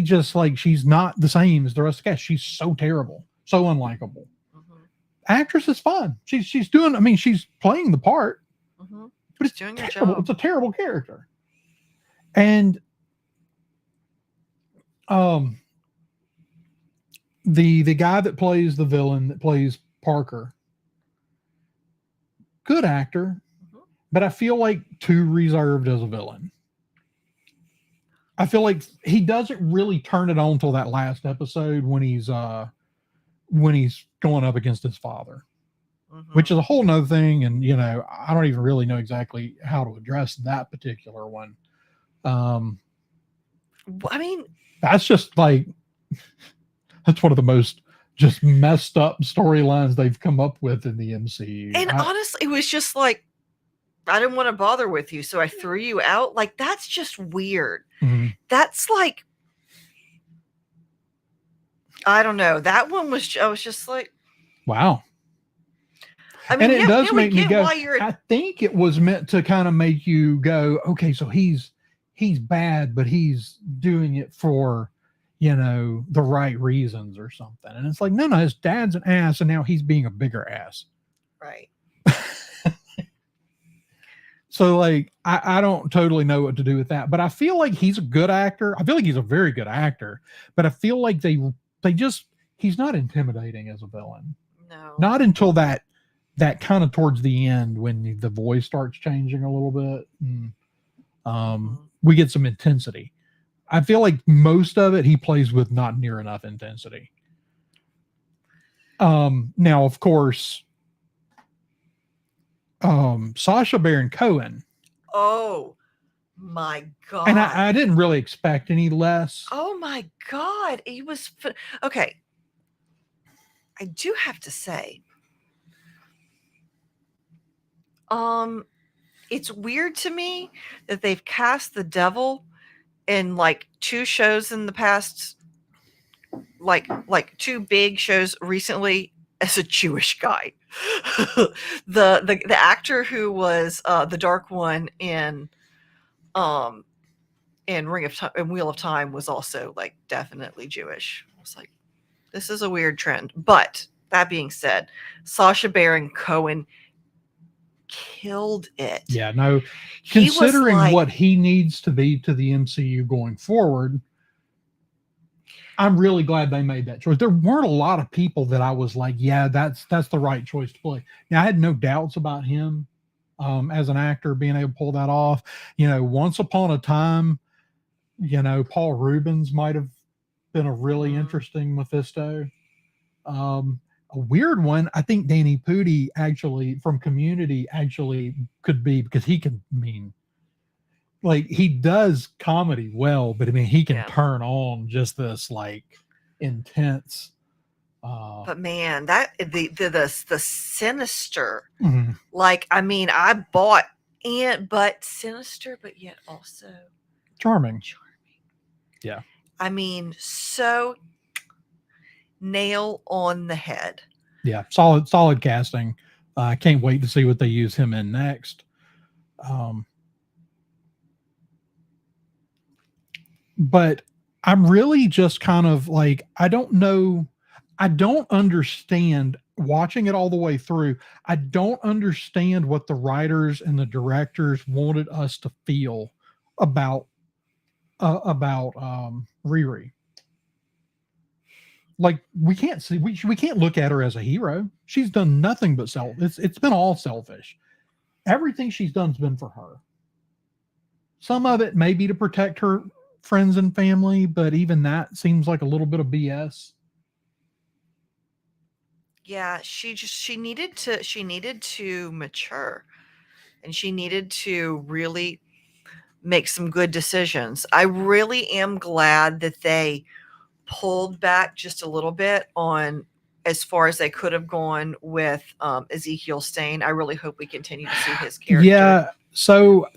just like she's not the same as the rest of the cast. She's so terrible, so unlikable. Mhm. Actress is fun. She's doing. I mean, she's playing the part, Mhm. but She's it's doing her terrible. It's job. a terrible character. And um, the guy that plays the villain that plays Parker, good actor, Mhm. but I feel like too reserved as a villain. I feel like he doesn't really turn it on till that last episode when he's going up against his father, which Mhm. is a whole nother thing. And I don't even really know exactly how to address that particular one. Um, I mean, that's just like that's one of the most just messed up storylines they've come up with in the MCU. and honestly, it was just like I didn't want to bother with you, so I threw you out. Like that's just weird. Mhm. That's like I don't know. That one was I was just like Wow. I And mean, it yeah, does yeah, we make me get go, why you're I think it was meant to kind of make you go, okay, so he's bad, but he's doing it for, the right reasons or something. And it's like, no, his dad's an ass and now he's being a bigger ass. right. So like I don't totally know what to do with that. But I feel like he's a good actor. I feel like he's a very good actor, but I feel like they just he's not intimidating as a villain. No. Not until that kind of towards the end when the voice starts changing a little bit and Mhm. we get some intensity. I feel like most of it he plays with not near enough intensity. Now of course, Sasha Baron Cohen, Oh my and god. I didn't really expect any less. Oh my god. He was okay. I do have to say, um, it's weird to me that they've cast the devil in like two shows in the past, like two big shows recently as a Jewish guy. The actor who was the Dark One um in Ring of Time and Wheel of Time was also like definitely Jewish. I was like, this is a weird trend. But that being said, Sasha Baron Cohen killed it. Yeah, no, He was considering like, what he needs to be to the MCU going forward, I'm really glad they made that choice. There weren't a lot of people that I was like, yeah, that's the right choice to play. Now I had no doubts about him as an actor being able to pull that off. Once upon a time, Paul Rubens might have been a really mm, interesting Mephisto. A weird one, I think Danny Pudi actually from Community actually could be because he can mean like he does comedy well, but I mean he can yeah. turn on just this like intense But man, that the sinister, mhm, like I mean, I bought and but sinister, but yet also charming. charming. Yeah. I mean, so nail on the head. Yeah. Solid casting. I can't wait to see what they use him in next. Um, but I'm really just kind of like, I don't know. I don't understand watching it all the way through. I don't understand what the writers and the directors wanted us to feel about Riri. Like we can't look at her as a hero. She's done nothing but self. It's been all selfish. Everything she's done's been for her. Some of it may be to protect her friends and family, but even that seems like a little bit of BS. Yeah, she needed to mature and she needed to really make some good decisions. I really am glad that they pulled back just a little bit on as far as they could have gone with Ezekiel Stain. I really hope we continue to see his character. Yeah. So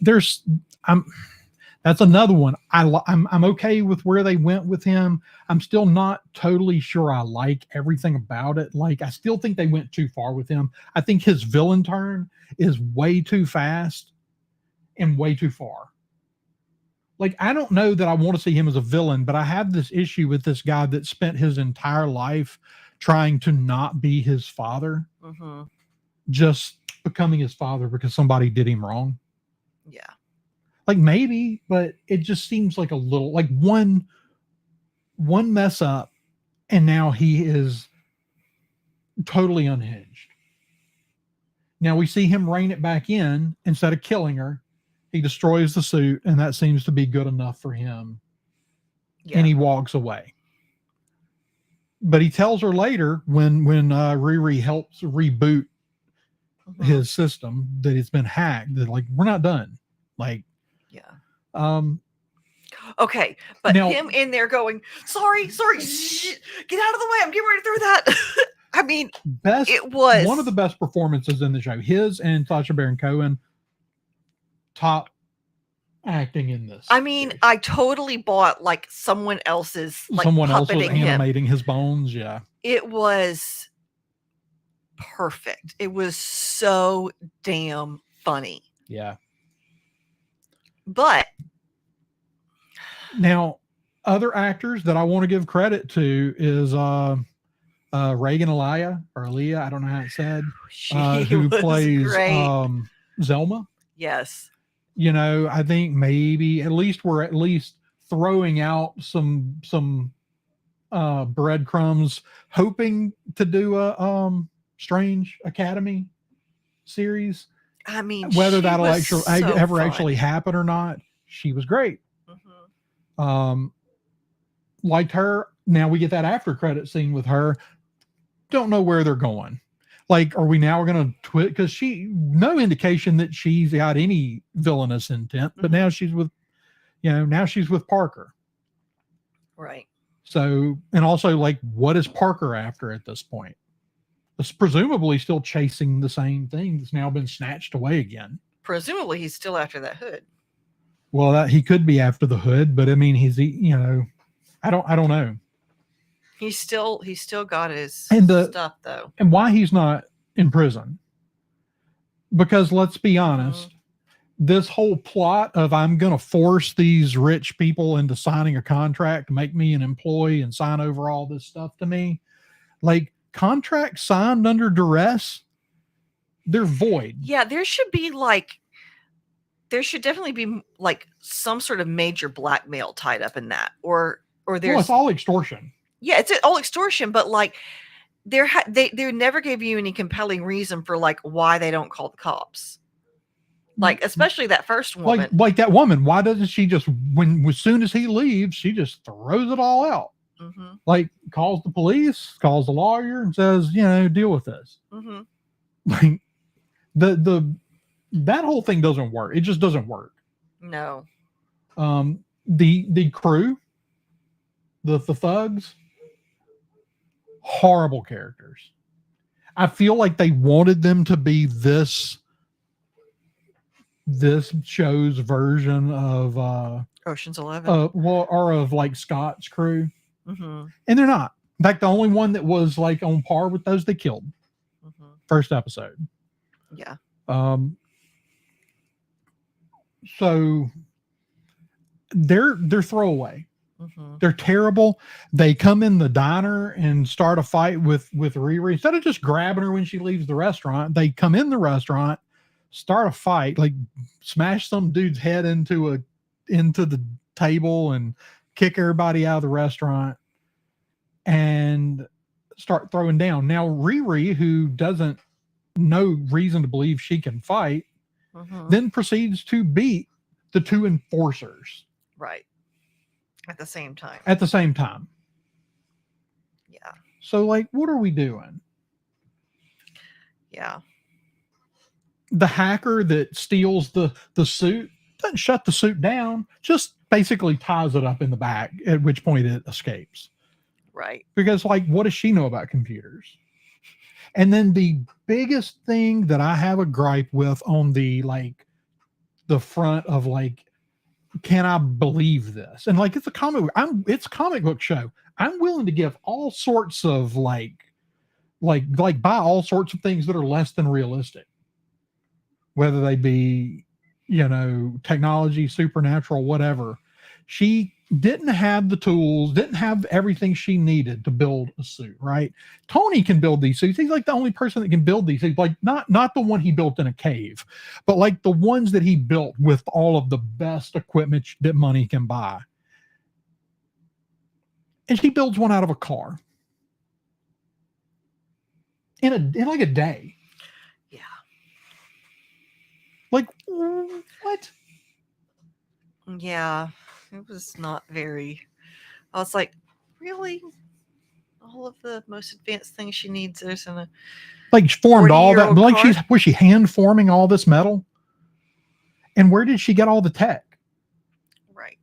that's another one. I'm okay with where they went with him. I'm still not totally sure I like everything about it. Like, I still think they went too far with him. I think his villain turn is way too fast and way too far. Like, I don't know that I want to see him as a villain, but I have this issue with this guy that spent his entire life trying to not be his father, just becoming his father because somebody did him wrong. Yeah. Like, maybe, but it just seems like a little, like one mess up and now he is totally unhinged. Now we see him rein it back in. Instead of killing her, he destroys the suit, and that seems to be good enough for him. Yeah. And he walks away. But he tells her later when Riri helps reboot his system that it's been hacked, that, like, we're not done. Like, yeah. Okay, but now, him in there going, sorry, shh, get out of the way, I'm getting ready to throw that. I mean, it was one of the best performances in the show. His and Sacha Baron Cohen, top acting in this. I mean, series. I totally bought like someone else's animating his bones. Yeah, it was perfect. It was so damn funny. Yeah. But now, other actors that I want to give credit to is Reagan Aaliyah, I don't know how it's said, who plays Zelma. Yes. You know, I think maybe we're at least throwing out some breadcrumbs, hoping to do a Strange Academy series. I mean, whether that'll actually happen or not, she was great. Liked her. Now we get that after credit scene with her. Don't know where they're going. Like, are we now going to twit? Because no indication that she's got any villainous intent, but now she's with Parker. Right. So, and also, like, what is Parker after at this point? It's presumably still chasing the same thing that's now been snatched away again. Presumably he's still after that hood. Well, he could be after the hood, but I mean, I don't know. He's still got his stuff though. And why he's not in prison? Because let's be honest, this whole plot of I'm going to force these rich people into signing a contract to make me an employee and sign over all this stuff to me, like, contracts signed under duress, they're void. Yeah, there should definitely be like some sort of major blackmail tied up in that, or there's it's all extortion. Yeah, it's all extortion, but like they never gave you any compelling reason for like why they don't call the cops. Like, especially that first woman. Like that woman, why doesn't she just, as soon as he leaves, she just throws it all out? Like, calls the police, calls the lawyer, and says, deal with this. Like, that whole thing doesn't work. It just doesn't work. No. The crew, the thugs, horrible characters. I feel like they wanted them to be this show's version of Ocean's 11. Or of like Scott's crew. And they're not. In fact, the only one that was like on par with those they killed. First episode. Yeah. So they're throwaway. They're terrible. They come in the diner and start a fight with Riri. Instead of just grabbing her when she leaves the restaurant, they come in the restaurant, start a fight, like smash some dude's head into the table and kick everybody out of the restaurant and start throwing down. Now Riri, who doesn't no reason to believe she can fight, then proceeds to beat the two enforcers. Right. At the same time. Yeah. So, like, what are we doing? Yeah. The hacker that steals the suit doesn't shut the suit down, just basically ties it up in the back, at which point it escapes. Right. Because, like, what does she know about computers? And then the biggest thing that I have a gripe with on the front of, like, can I believe this? And, like, it's a comic book show. I'm willing to give all sorts of like buy all sorts of things that are less than realistic, whether they be, technology, supernatural, whatever. She didn't have the tools, didn't have everything she needed to build a suit, right? Tony can build these suits. He's like the only person that can build these things. Like not the one he built in a cave, but like the ones that he built with all of the best equipment that money can buy. And she builds one out of a car in like a day. Yeah. Like, what? Yeah. It was not very. I was like, really? All of the most advanced things she needs is in a like formed all that. But like, car? was she hand forming all this metal? And where did she get all the tech? Right.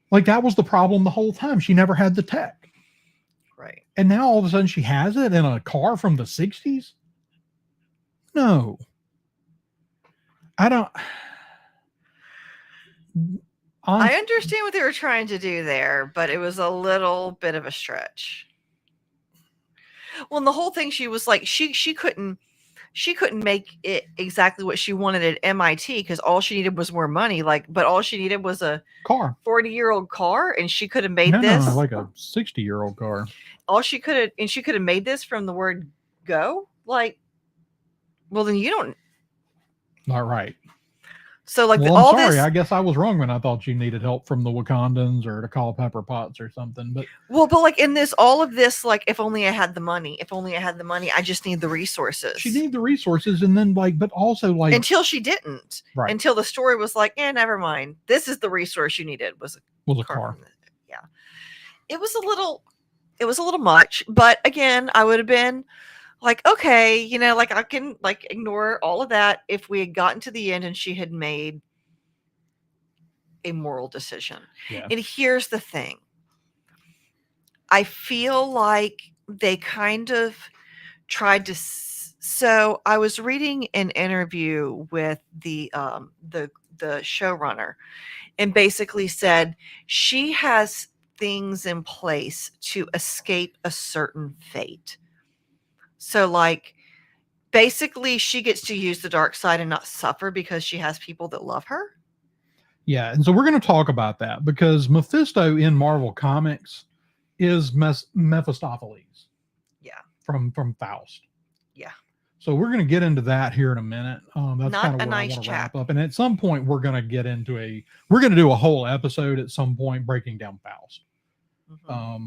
Like, that was the problem the whole time. She never had the tech. Right. And now all of a sudden she has it in a car from the 60s? No. I don't. I understand what they were trying to do there, but it was a little bit of a stretch. Well, and the whole thing, she was like, she couldn't make it exactly what she wanted at MIT because all she needed was more money. But all she needed was a car, 40-year-old car, and she could have made this like a 60-year-old car. She could have made this from the word go. Like, well, then you don't. Not right. So, like, well, I'm sorry. I guess I was wrong when I thought you needed help from the Wakandans or to call Pepper Potts or something. But like in this, all of this, like, if only I had the money. If only I had the money. I just need the resources. She needed the resources, and then but also until she didn't. Right. Until the story was like, never mind. This is the resource you needed was a car. Yeah. It was a little much, but again, I would have been like, okay, like I can ignore all of that if we had gotten to the end and she had made a moral decision. Yeah. And here's the thing. I feel like they kind of tried to. So I was reading an interview with the showrunner, and basically said she has things in place to escape a certain fate. So, like, basically, she gets to use the dark side and not suffer because she has people that love her. Yeah, and so we're going to talk about that because Mephisto in Marvel Comics is Mephistopheles. Yeah. From Faust. Yeah. So we're going to get into that here in a minute. That's Not kind of a where nice I want to chap. wrap up. And at some point, we're going to get into we're going to do a whole episode at some point breaking down Faust. Mm-hmm.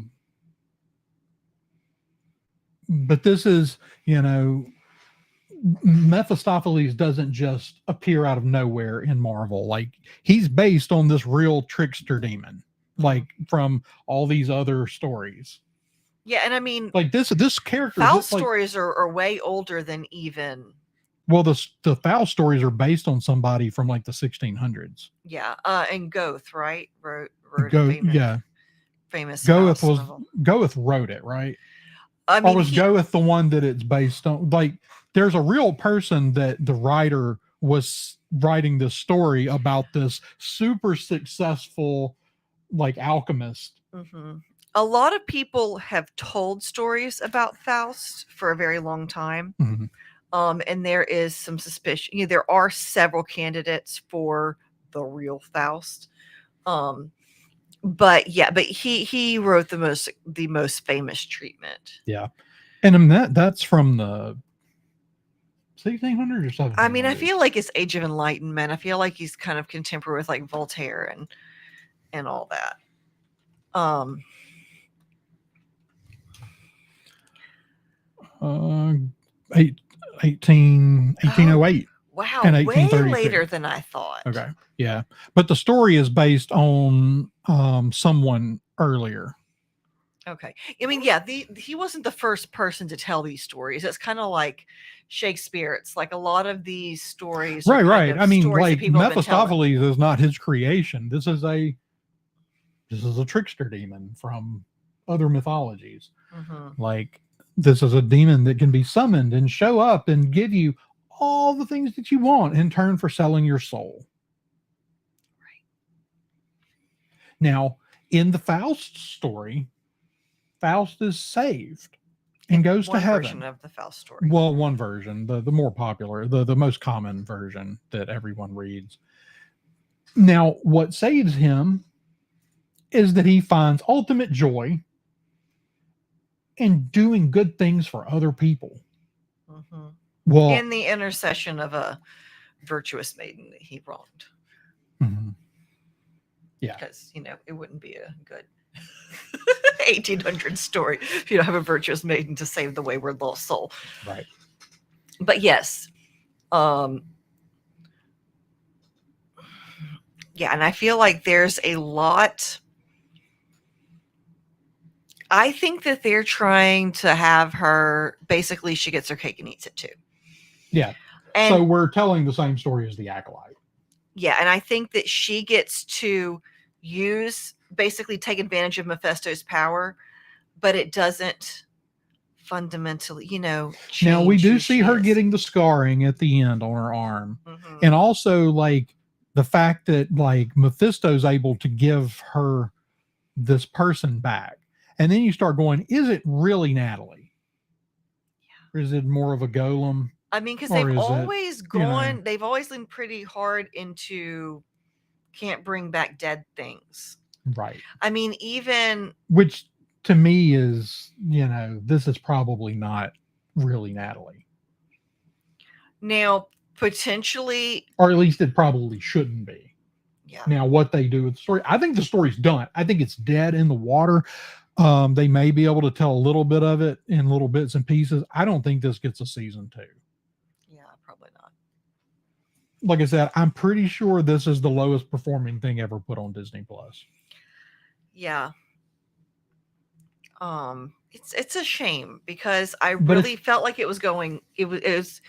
But this is, Mephistopheles doesn't just appear out of nowhere in Marvel. Like, he's based on this real trickster demon, like from all these other stories. Yeah, and I mean, like this character. Faust stories are way older than even. Well, the Faust stories are based on somebody from like the 1600s. Yeah, and Goethe, right? Wrote famous. Goethe wrote it, right? I mean, or was Goethe the one that it's based on? Like, there's a real person that the writer was writing this story about, this super successful, like, alchemist. Mm-hmm. A lot of people have told stories about Faust for a very long time. Mm-hmm. And there is some suspicion. There are several candidates for the real Faust. But he wrote the most famous treatment. Yeah. And that's from the 1600s or 1700s. I mean, I feel like it's Age of Enlightenment. I feel like he's kind of contemporary with like Voltaire and all that. 1808. Wow, and way later than I thought. Okay, yeah, but the story is based on someone earlier. Okay. I mean, yeah, he wasn't the first person to tell these stories. It's kind of like Shakespeare. It's like a lot of these stories are Right, kind right. of I mean, stories that like people have been telling. Mephistopheles is not his creation. This is a trickster demon from other mythologies. Mm-hmm. Like, this is a demon that can be summoned and show up and give you all the things that you want in turn for selling your soul. Right. Now, in the Faust story, Faust is saved and goes to One version heaven. of the Faust story. Well, one version, the more popular, the most common version that everyone reads. Now, what saves him is that he finds ultimate joy in doing good things for other people. Mm-hmm. Well, In the intercession of a virtuous maiden that he wronged. mm-hmm. Yeah, because it wouldn't be a good 1800 story if you don't have a virtuous maiden to save the wayward lost soul. Right. But yes, yeah, and I feel like there's a lot. I think that they're trying to have her basically she gets her cake and eats it too. Yeah. And so we're telling the same story as the Acolyte. Yeah, and I think that she gets to basically take advantage of Mephisto's power, but it doesn't fundamentally, Now we change do who see she her is. getting the scarring at the end on her arm. Mm-hmm. And also like the fact that like Mephisto's able to give her this person back. And then you start going, is it really Natalie? Yeah. Or is it more of a golem? I mean, because Or they've is it, always gone, they've always leaned pretty hard into can't bring back dead things. right. I mean, even Which to me is, this is probably not really Natalie. now potentially, Or at least it probably shouldn't be. yeah. Now, what they do with the story, I think the story's done. I think it's dead in the water. They may be able to tell a little bit of it in little bits and pieces. I don't think this gets a season 2. Yeah, probably not. Like I said, I'm pretty sure this is the lowest performing thing ever put on Disney Plus. Yeah. It's a shame because I really felt like it was going. It was.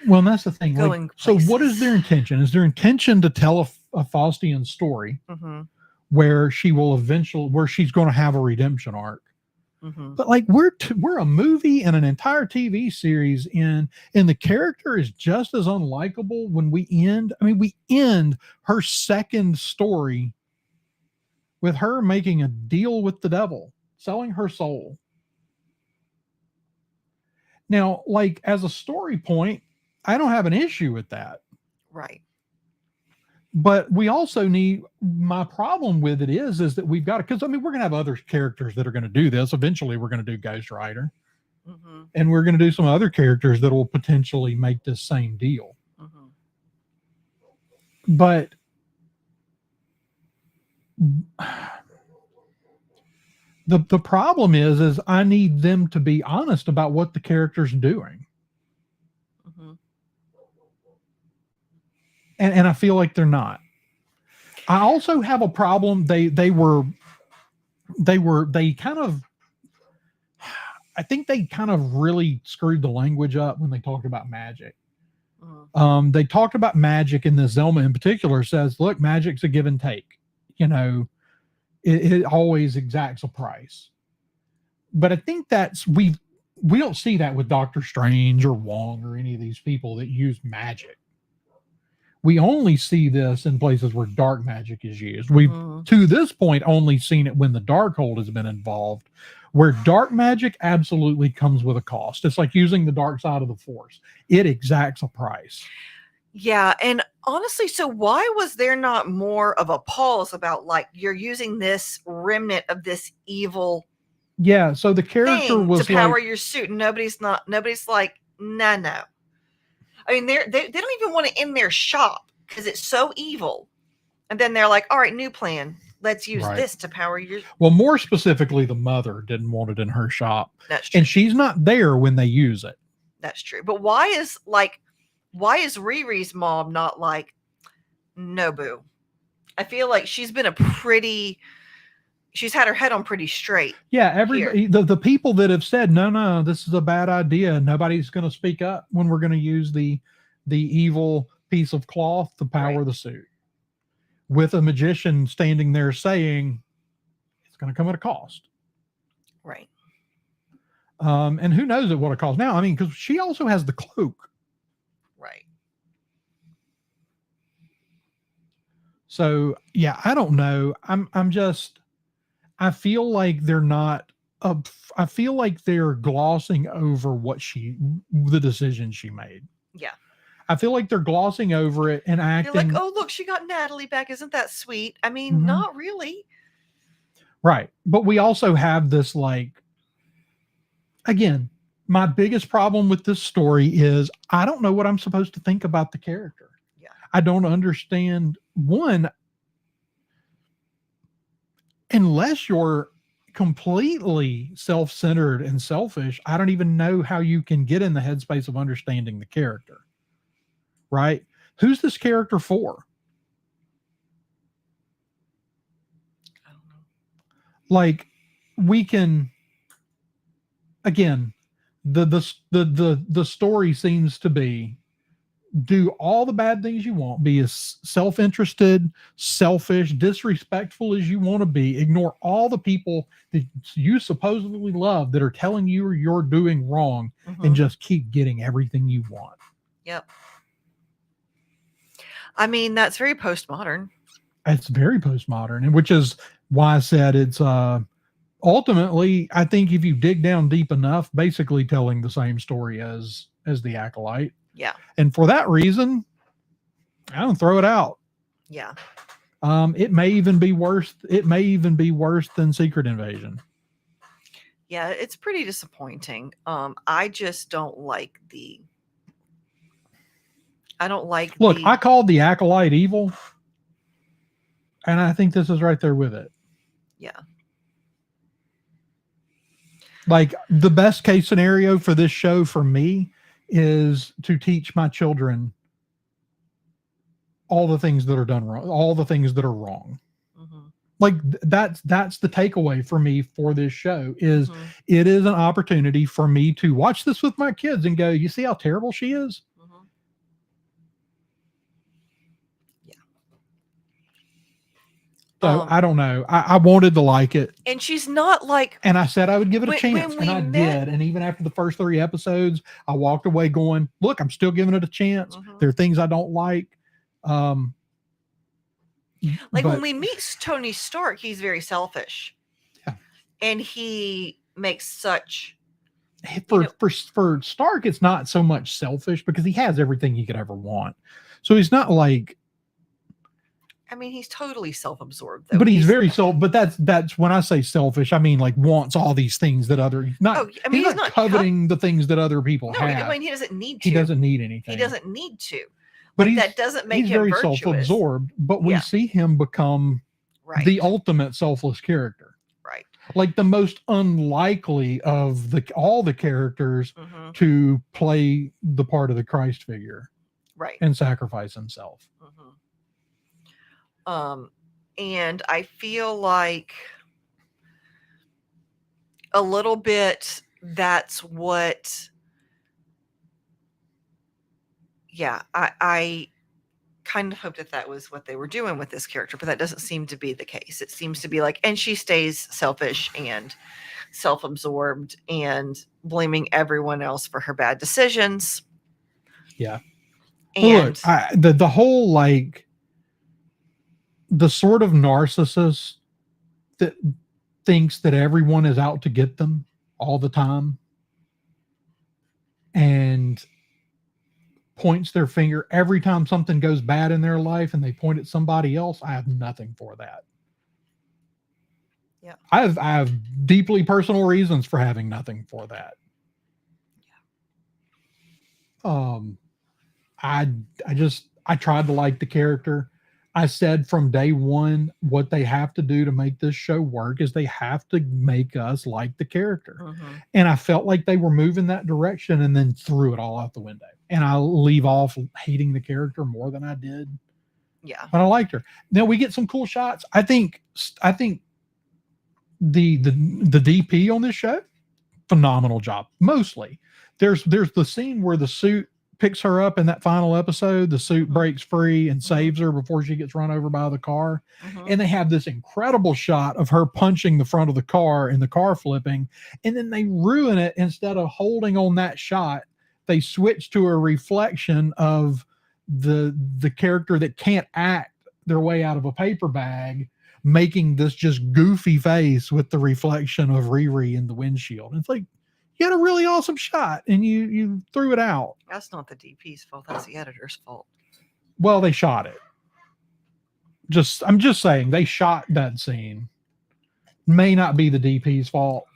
Well, and that's the thing. Going so, what is their intention? Is their intention to tell a Faustian story mm-hmm. where she's going to have a redemption arc? Mm-hmm. But like we're a movie and an entire TV series and the character is just as unlikable when we end. I mean, we end her second story with her making a deal with the devil, selling her soul. Now, like as a story point, I don't have an issue with that. Right. But we also need, my problem with it is that we've got to, because I mean, we're going to have other characters that are going to do this. Eventually, we're going to do Ghost Rider. Mm-hmm. And we're going to do some other characters that will potentially make this same deal. Mm-hmm. But the problem is I need them to be honest about what the character's doing. Mm-hmm. And I feel like they're not. I also have a problem. They kind of, I think they kind of really screwed the language up when they talked about magic. Mm-hmm. They talked about magic, and the Zelma in particular says, look, magic's a give and take. It always exacts a price. But I think we don't see that with Doctor Strange or Wong or any of these people that use magic. We only see this in places where dark magic is used. We've, to this point, only seen it when the Darkhold has been involved, where dark magic absolutely comes with a cost. It's like using the dark side of the Force. It exacts a price. Yeah, and honestly, so why was there not more of a pause about like you're using this remnant of this evil? Yeah, so the character was to power your suit, and nobody's like, no. I mean, they don't even want it in their shop because it's so evil. And then they're like, all right, new plan. Let's use this to power your. Well, more specifically, the mother didn't want it in her shop. That's true. And she's not there when they use it. That's true. But why is Riri's mom not like, no, boo? I feel like she's been she's had her head on pretty straight. Yeah, everybody, the people that have said no, this is a bad idea. Nobody's going to speak up when we're going to use the evil piece of cloth to power the suit, with a magician standing there saying it's going to come at a cost. Right. And who knows at what it costs now? I mean, because she also has the cloak. Right. So yeah, I don't know. I feel like they're not. I feel like they're glossing over the decision she made. Yeah. I feel like they're glossing over it and acting. You're like, oh look, she got Natalie back. Isn't that sweet? I mean, not really. Right, but we also have this, like, again, my biggest problem with this story is I don't know what I'm supposed to think about the character. Yeah. I don't understand. One, unless you're completely self-centered and selfish, I don't even know how you can get in the headspace of understanding the character. Right? Who's this character for? I don't know. Like, we can, again, the story seems to be, do all the bad things you want, be as self-interested, selfish, disrespectful as you want to be, ignore all the people that you supposedly love that are telling you you're doing wrong, and just keep getting everything you want. Yep. I mean, that's very postmodern. It's very postmodern, and which is why I said it's ultimately, I think if you dig down deep enough, basically telling the same story as the Acolyte. Yeah. And for that reason, I don't throw it out. Yeah. It may even be worse. It may even be worse than Secret Invasion. Yeah, it's pretty disappointing. I just don't like the. I don't like. Look, I called the Acolyte evil, and I think this is right there with it. Yeah. Like, the best case scenario for this show for me is to teach my children all the things that are done wrong, all the things that are wrong. Like, that's the takeaway for me for this show is it is an opportunity for me to watch this with my kids and go, you see how terrible she is? So I don't know. I wanted to like it. And she's not like. And I said I would give it a chance. And I did. And even after the first 3 episodes, I walked away going, look, I'm still giving it a chance. There are things I don't like. When we meet Tony Stark, he's very selfish. Yeah. And he makes such. For Stark, it's not so much selfish because he has everything he could ever want. So he's not like. I mean, he's totally self-absorbed, though. But he's very but that's when I say selfish, I mean, like, wants all these things that other he's not coveting the things that other people have. I mean, he doesn't need to. He doesn't need anything. He doesn't need to. But that doesn't make he's him very virtuous. Self-absorbed, but we see him become the ultimate selfless character. Right. Like the most unlikely of all the characters to play the part of the Christ figure. Right. And sacrifice himself. And I feel like a little bit that's what, I kind of hoped that was what they were doing with this character, but that doesn't seem to be the case. It seems to be like, and she stays selfish and self-absorbed and blaming everyone else for her bad decisions. Yeah. And look, the whole, like, the sort of narcissist that thinks that everyone is out to get them all the time and points their finger every time something goes bad in their life and they point at somebody else. I have nothing for that. Yeah. I have deeply personal reasons for having nothing for that. Yeah. I tried to like the character. I said from day one, what they have to do to make this show work is they have to make us like the character. And I felt like they were moving that direction and then threw it all out the window. And I leave off hating the character more than I did. Yeah. But I liked her. Now we get some cool shots. I think the DP on this show, phenomenal job. Mostly, there's the scene where the suit picks her up in that final episode. The suit breaks free and saves her before she gets run over by the car. And they have this incredible shot of her punching the front of the car and the car flipping. And then they ruin it. Instead of holding on that shot, they switch to a reflection of the character that can't act their way out of a paper bag, making this just goofy face with the reflection of Riri in the windshield. And it's like, you had a really awesome shot and you threw it out. That's not the DP's fault. That's the editor's fault. Well, they shot it. I'm just saying they shot that scene. May not be the DP's fault.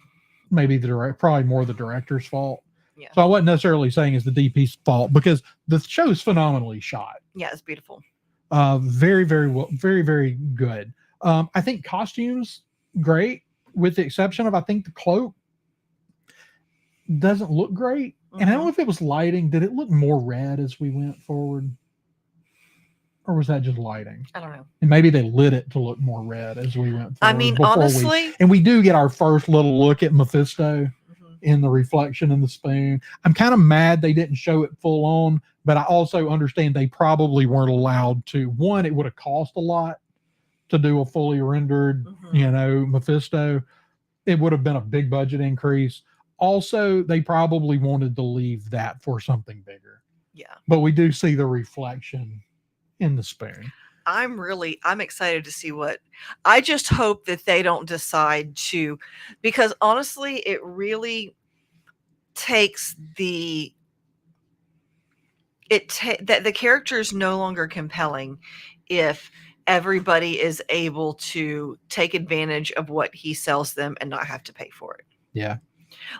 Maybe probably more the director's fault. Yeah. So I wasn't necessarily saying it's the DP's fault because the show's phenomenally shot. Yeah, it's beautiful. Very, very well, very, very good. I think costumes great, with the exception of I think the cloak doesn't look great. And I don't know if it was lighting. Did it look more red as we went forward? Or was that just lighting? I don't know. And maybe they lit it to look more red as we went forward. I mean, honestly. And we do get our first little look at Mephisto in the reflection in the spoon. I'm kind of mad they didn't show it full on, but I also understand they probably weren't allowed to. One, it would have cost a lot to do a fully rendered, Mephisto. It would have been a big budget increase. Also, they probably wanted to leave that for something bigger. Yeah. But we do see the reflection in the spoon. I'm excited to see I just hope that they don't decide to, because honestly, it really takes that the character is no longer compelling if everybody is able to take advantage of what he sells them and not have to pay for it. Yeah.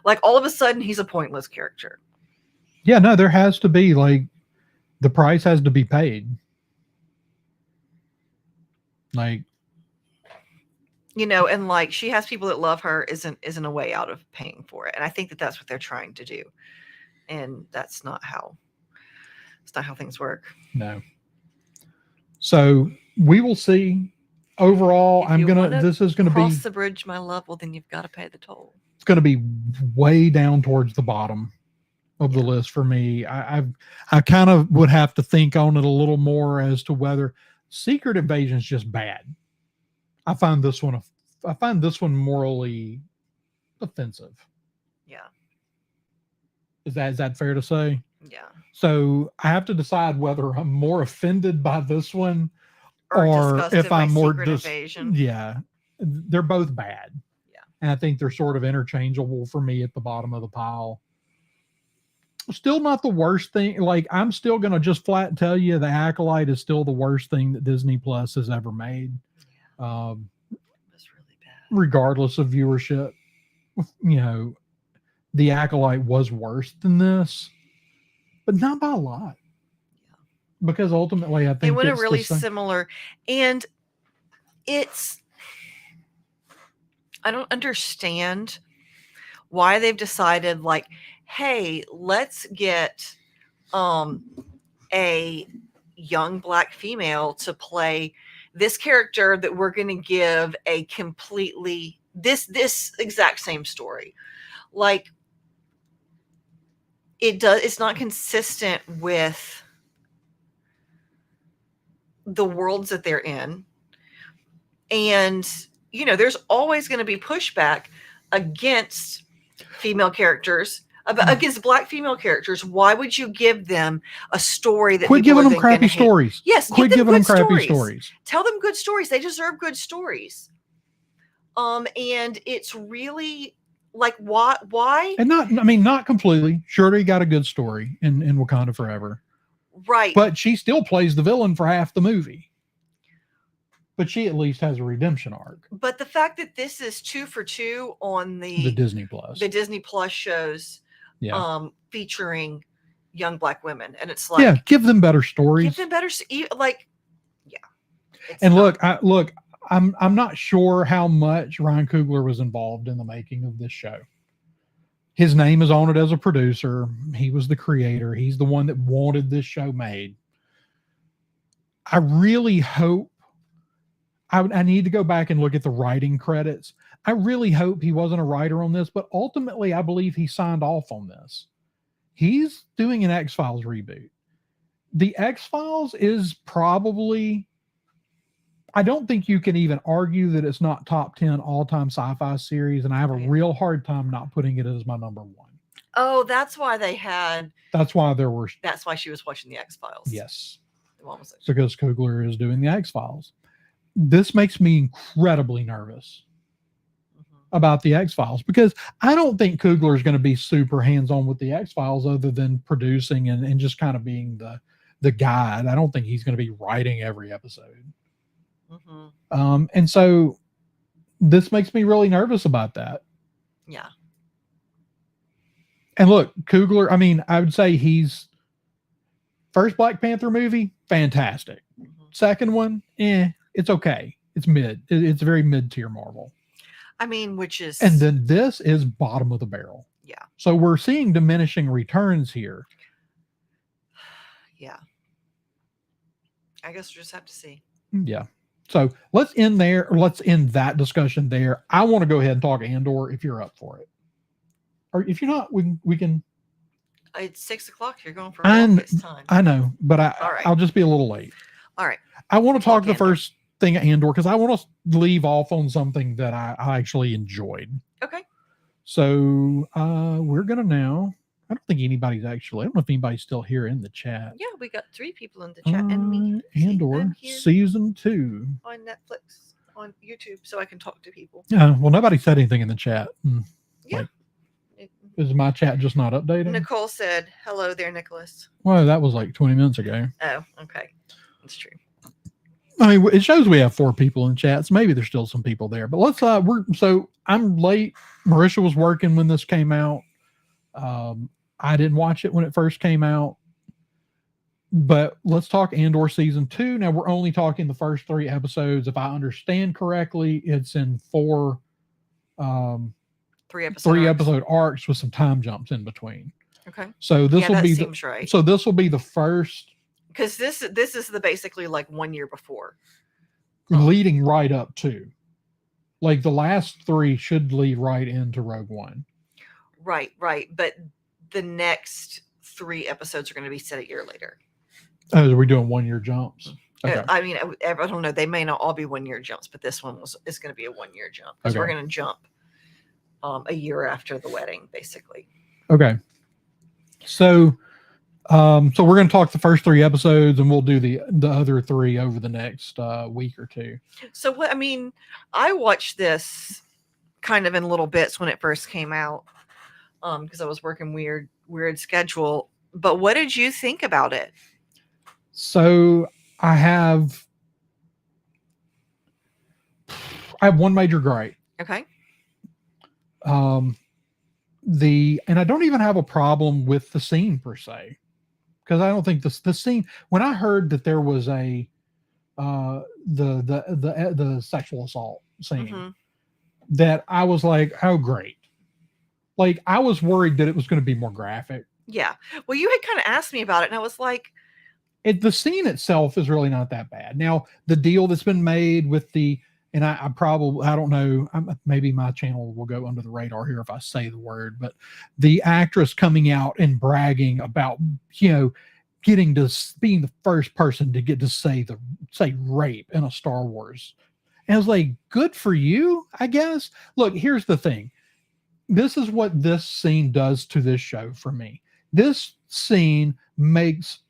Like all of a sudden he's a pointless character. Yeah, no, there has to be the price has to be paid. And she has people that love her isn't a way out of paying for it. And I think that that's what they're trying to do. And it's not how things work. No. So we will see. Overall, this is gonna be cross the bridge, my love. Well, then you've got to pay the toll. It's gonna be way down towards the bottom of the list for me. I kind of would have to think on it a little more as to whether Secret Invasion is just bad. I find this one morally offensive. Yeah. Is that fair to say? Yeah. So I have to decide whether I'm more offended by this one or if I'm more Invasion. Yeah. They're both bad. Yeah. And I think they're sort of interchangeable for me at the bottom of the pile. Still not the worst thing. I'm still going to just flat tell you the Acolyte is still the worst thing that Disney Plus has ever made. Yeah. That's really bad. Regardless of viewership, the Acolyte was worse than this, but not by a lot. Yeah. Because ultimately, I think they went a really similar, and I don't understand why they've decided hey, let's get a young Black female to play this character that we're going to give a completely this exact same story. It's not consistent with the worlds that they're in. And, there's always going to be pushback against female characters, against Black female characters. Why would you give them a story that quit giving them crappy stories? Yes, quit giving them crappy stories. Tell them good stories. They deserve good stories. And it's really why? And not completely. Shuri got a good story in Wakanda Forever, right? But she still plays the villain for half the movie. But she at least has a redemption arc. But the fact that this is 2 for 2 on the Disney Plus shows, featuring young Black women, and it's give them better stories. Give them better, And look, I'm not sure how much Ryan Coogler was involved in the making of this show. His name is on it as a producer. He was the creator. He's the one that wanted this show made. I really hope. I need to go back and look at the writing credits. I really hope he wasn't a writer on this, but ultimately, I believe he signed off on this. He's doing an X-Files reboot. The X-Files is probably, I don't think you can even argue that it's not top 10 all-time sci-fi series, and I have a real hard time not putting it as my number one. Oh, that's why they had. That's why there were. That's why she was watching the X-Files. Yes. It's because Coogler is doing the X-Files. This makes me incredibly nervous about the X-Files because I don't think Coogler is going to be super hands-on with the X-Files other than producing and just kind of being the guide. I don't think he's going to be writing every episode. And so this makes me really nervous about that. Yeah. And look, Coogler, I mean, I would say he's first Black Panther movie, fantastic. Second one, it's okay. It's mid. It's very mid-tier Marvel. I mean, which is... And then this is bottom of the barrel. Yeah. So we're seeing diminishing returns here. Yeah. I guess we'll just have to see. Yeah. So let's end there. Or let's end that discussion there. I want to go ahead and talk Andor if you're up for it. Or if you're not, we can... It's 6 o'clock. You're going for a walk this time. I know, but I'll just be a little late. All right. I want to talk the first thing at Andor because I want to leave off on something that I actually enjoyed. Okay. So we're going to now, I don't think anybody's actually, I don't know if anybody's still here in the chat. Yeah, we got 3 people in the chat and me. Andor season 2. On Netflix, on YouTube, so I can talk to people. Yeah, well, nobody said anything in the chat. Yeah. Is my chat just not updated? Nicole said, hello there, Nicholas. Well, that was like 20 minutes ago. Oh, okay. That's true. I mean, it shows we have 4 people in chat, so maybe there's still some people there. But let's, so I'm late. Marisha was working when this came out. I didn't watch it when it first came out. But let's talk Andor season 2. Now, we're only talking the first 3 episodes. If I understand correctly, it's in 4 3 episode arcs with some time jumps in between. Okay. So this will be right. So this will be the first, because this is the basically like 1 year before, leading right up to, like the last 3 should lead right into Rogue One. Right. But the next 3 episodes are going to be set a year later. Oh, are we doing 1 year jumps? Okay. I mean, I don't know. They may not all be 1 year jumps, but this one is going to be a 1 year jump because we're going to jump a year after the wedding, basically. Okay. So we're going to talk the first 3 episodes and we'll do the other 3 over the next week or 2. So what, I mean, I watched this kind of in little bits when it first came out because I was working weird schedule. But what did you think about it? So I have one major gripe. Okay. And I don't even have a problem with the scene per se, because I don't think the scene, when I heard that there was the sexual assault scene, that I was like, oh great. Like I was worried that it was going to be more graphic. Yeah. Well, you had kind of asked me about it and I was like, the scene itself is really not that bad. Now the deal that's been made with and I don't know, maybe my channel will go under the radar here if I say the word, but the actress coming out and bragging about, getting to being the first person to get to say rape in a Star Wars. And I was like, good for you, I guess. Look, here's the thing. This is what this scene does to this show for me. This scene makes,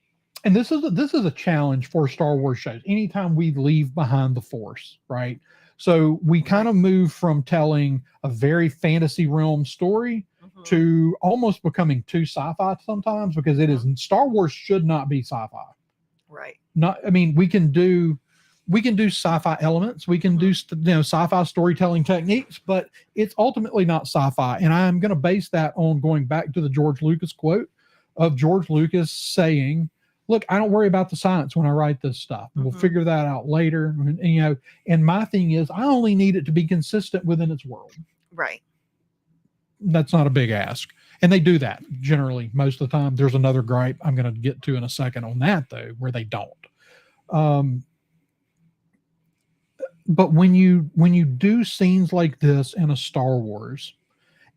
and this is a challenge for Star Wars shows. Anytime we leave behind the Force, right? So we kind of move from telling a very fantasy realm story to almost becoming too sci-fi sometimes, because it is, Star Wars should not be sci-fi. Right. We can do sci-fi elements. We can do sci-fi storytelling techniques, but it's ultimately not sci-fi. And I'm going to base that on going back to the George Lucas quote of George Lucas saying, look, I don't worry about the science when I write this stuff. We'll figure that out later. And my thing is, I only need it to be consistent within its world. Right. That's not a big ask. And they do that generally most of the time. There's another gripe I'm going to get to in a second on that, though, where they don't. But when you do scenes like this in a Star Wars,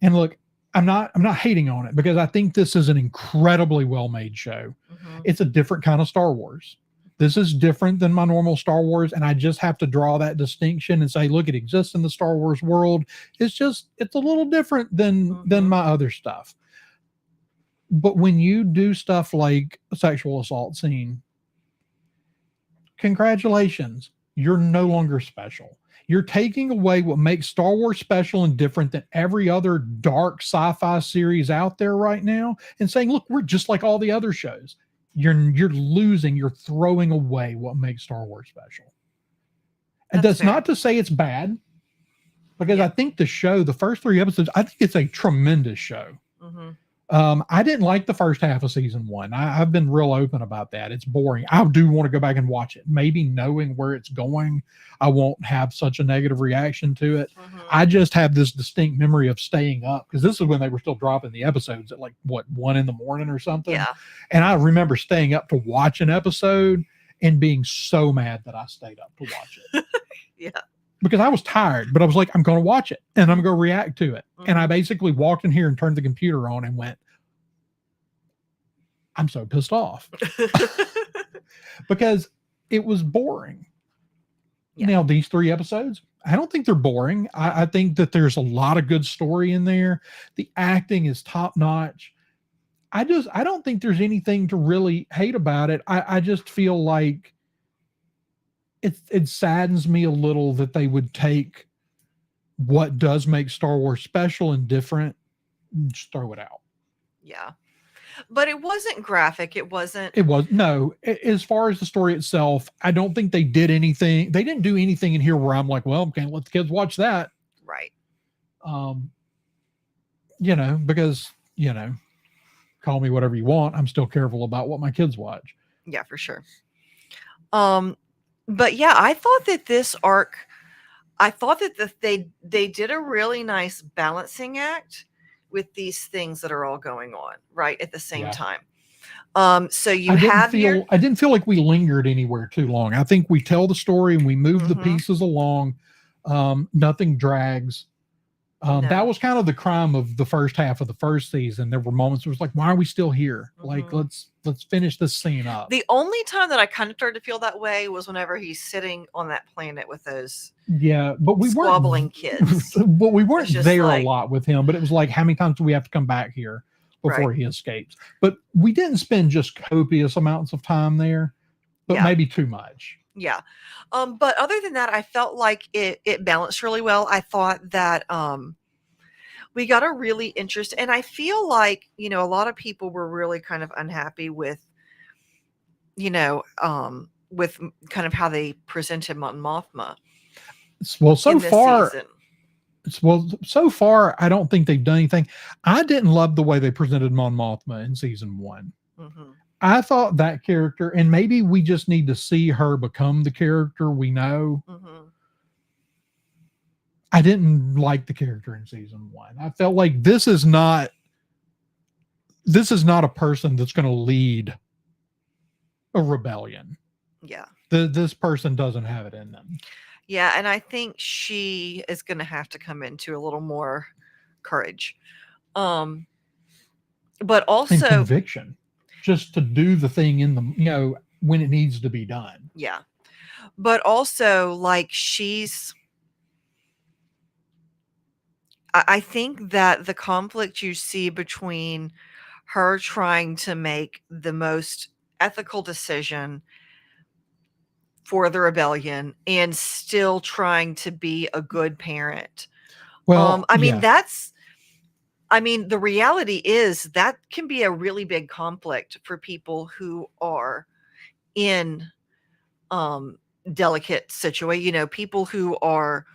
and look, I'm not hating on it because I think this is an incredibly well made show. Mhm. It's a different kind of Star Wars. This is different than my normal Star Wars, and I just have to draw that distinction and say, look, it exists in the Star Wars world. It's a little different than Mhm. my other stuff. But when you do stuff like a sexual assault scene, congratulations, you're no longer special. You're taking away what makes Star Wars special and different than every other dark sci-fi series out there right now, and saying, look, we're just like all the other shows. You're throwing away what makes Star Wars special. And That's that's fair. not to say it's bad, because Yeah. I think the first 3 episodes, I think it's a tremendous show. Mhm. I didn't like the first half of season one. I've been real open about that. It's boring. I do want to go back and watch it. Maybe knowing where it's going, I won't have such a negative reaction to it. Mhm. I just have this distinct memory of staying up because this is when they were still dropping the episodes at like what 1 a.m. or something. Yeah. And I remember staying up to watch an episode and being so mad that I stayed up to watch it. Yeah. Because I was tired, but I was like, I'm going to watch it and I'm going to react to it. And I Mhm. basically walked in here and turned the computer on and went, I'm so pissed off because it was boring. Yeah. Now, these 3 episodes, I don't think they're boring. I think that there's a lot of good story in there. The acting is top notch. I don't think there's anything to really hate about it. I just feel like it saddens me a little that they would take what does make Star Wars special and different and just throw it out. Yeah. But it wasn't graphic. It wasn't. It was no, as far as the story itself, I don't think they did anything. They didn't do anything in here where I'm like, well, can't let the kids watch that. Right. Um, because, call me whatever you want. I'm still careful about what my kids watch. Yeah, for sure. But yeah, I thought that this arc, they did a really nice balancing act with these things that are all going on right at the same Yeah. time. So you have your I didn't feel like we lingered anywhere too long. I think we tell the story and we move the Mhm. pieces along. Nothing drags. That No. was kind of the crime of the first half of the first season. There were moments where it was like, why are we still here? Like, Mhm. let's finish this scene up. The only time that I kind of started to feel that way was whenever he's sitting on that planet with those Yeah, but we squabbling weren't kids. but we weren't just there like- a lot with him. But it was like, how many times do we have to come back here before Right. he escapes? But we didn't spend just copious amounts of time there, but Yeah. maybe too much. Yeah. But other than that, I felt like it balanced really well. I thought that we got a really interesting, and I feel like, a lot of people were really kind of unhappy with, with kind of how they presented Mon Mothma Well, in this season. so far, I don't think they've done anything. I didn't love the way they presented Mon Mothma in season 1. Mm-hmm. I thought that character, and maybe we just need to see her become the character we know. Mm-hmm. I didn't like the character in season 1. I felt like this is not a person that's going to lead a rebellion. Yeah. This person doesn't have it in them. Yeah, and I think she is going to have to come into a little more courage. But And also conviction, just to do the thing in the, when it needs to be done. yeah. But also, like, I think that the conflict you see between her trying to make the most ethical decision for the rebellion and still trying to be a good parent. Well, I mean, yeah. the reality is that can be a really big conflict for people who are in delicate situation, people who are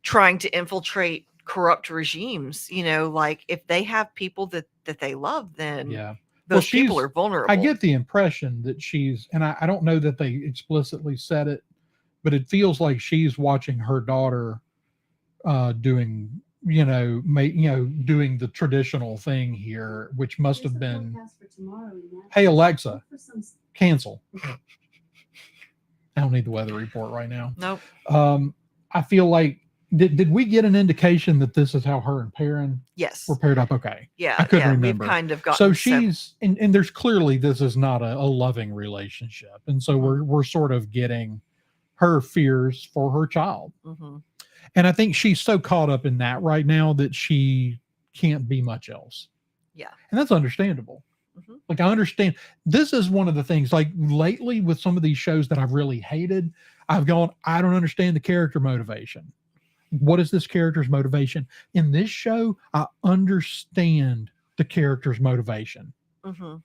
trying to infiltrate corrupt regimes, like if they have people that they love, then Yeah. those people are vulnerable. I get the impression that she's, and I don't know that they explicitly said it, but it feels like she's watching her daughter doing, doing the traditional thing here, which must have been, hey, Alexa, cancel. I don't need the weather report right now. Nope. I feel like did we get an indication that this is how her and Perrin Yes. were paired up? Okay. Yeah. I couldn't yeah. remember. We've kind of gotten So she's and there's clearly this is not a loving relationship. And so we're sort of getting her fears for her child. Mm-hmm. And I think she's so caught up in that right now that she can't be much else. Yeah. And that's understandable. Mm-hmm. Like, I understand. This is one of the things, like, lately with some of these shows that I've really hated, I've gone, I don't understand the character motivation. What is this character's motivation? In this show, I understand the character's motivation. Mm-hmm.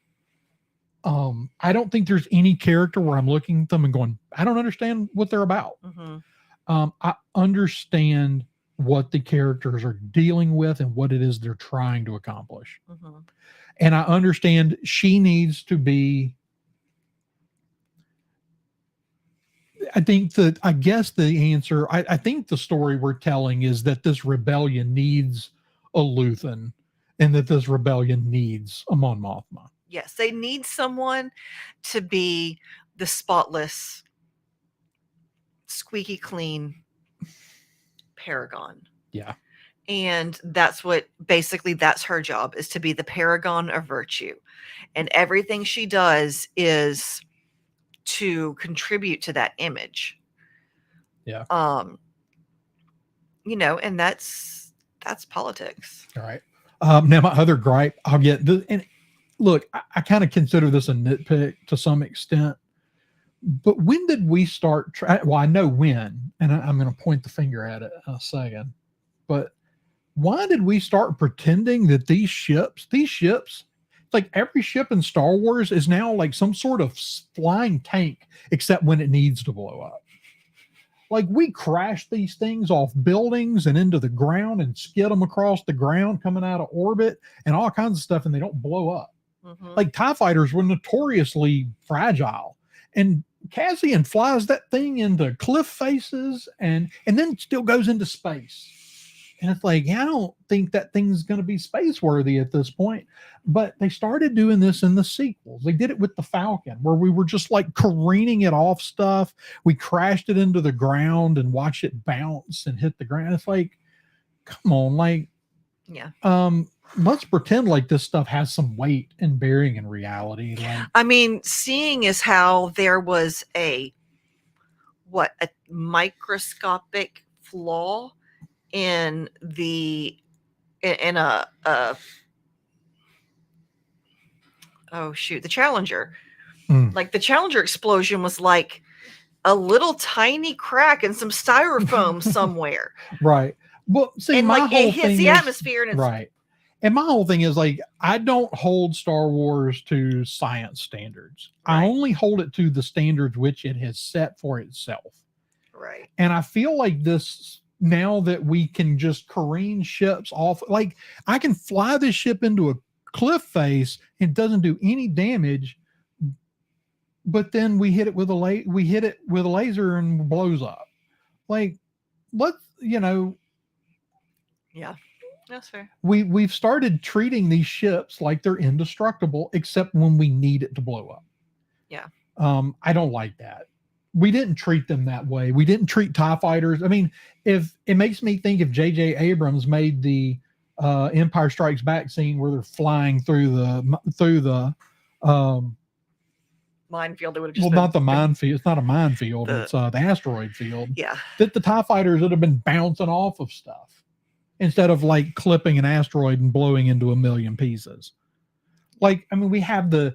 I don't think there's any character where I'm looking at them and going, I don't understand what they're about. Mm-hmm. I understand what the characters are dealing with and what it is they're trying to accomplish. Mm-hmm. And I understand she needs to be. I guess the answer, I think the story we're telling is that this rebellion needs a Luthen and that this rebellion needs a Mon Mothma. Yes, they need someone to be the spotless, squeaky clean paragon. Yeah. And that's her job, is to be the paragon of virtue. And everything she does is to contribute to that image. Yeah. And that's politics. All right. Now my other gripe, I'll get this, and look, I kind of consider this a nitpick to some extent, but when did we start well, I know when, and I'm going to point the finger at it in a second, but why did we start pretending that these ships, like every ship in Star Wars is now like some sort of flying tank, except when it needs to blow up. Like, we crash these things off buildings and into the ground and skid them across the ground coming out of orbit and all kinds of stuff, and they don't blow up. Mm-hmm. Like, TIE fighters were notoriously fragile. And Cassian flies that thing into cliff faces and then still goes into space. And it's like, I don't think that thing's going to be space worthy at this point. But they started doing this in the sequels. They did it with the Falcon, where we were just like careening it off stuff. We crashed it into the ground and watched it bounce and hit the ground. It's like, come on, like, yeah. Let's pretend like this stuff has some weight and bearing in reality. Like, I mean, seeing as how there was a microscopic flaw in the Challenger. Like, the Challenger explosion was like a little tiny crack and some styrofoam somewhere. Right. Well, see, and my like whole it hits thing the is, atmosphere and it's right. And my whole thing is, like, I don't hold Star Wars to science standards. Right. I only hold it to the standards which it has set for itself. Right. And I feel like this, now that we can just careen ships off, like, I can fly this ship into a cliff face and it doesn't do any damage, but then we hit it with a laser and it blows up. Like, let's, yeah, that's fair. We've started treating these ships like they're indestructible, except when we need it to blow up. Yeah. I don't like that. We didn't treat them that way. We didn't treat TIE fighters. I mean, if it makes me think if J.J. Abrams made the Empire Strikes Back scene where they're flying through the minefield, it would have just well, been, not the minefield. It's not a minefield. It's the asteroid field. Yeah. That the TIE fighters would have been bouncing off of stuff instead of like clipping an asteroid and blowing into a million pieces. Like, I mean, we have the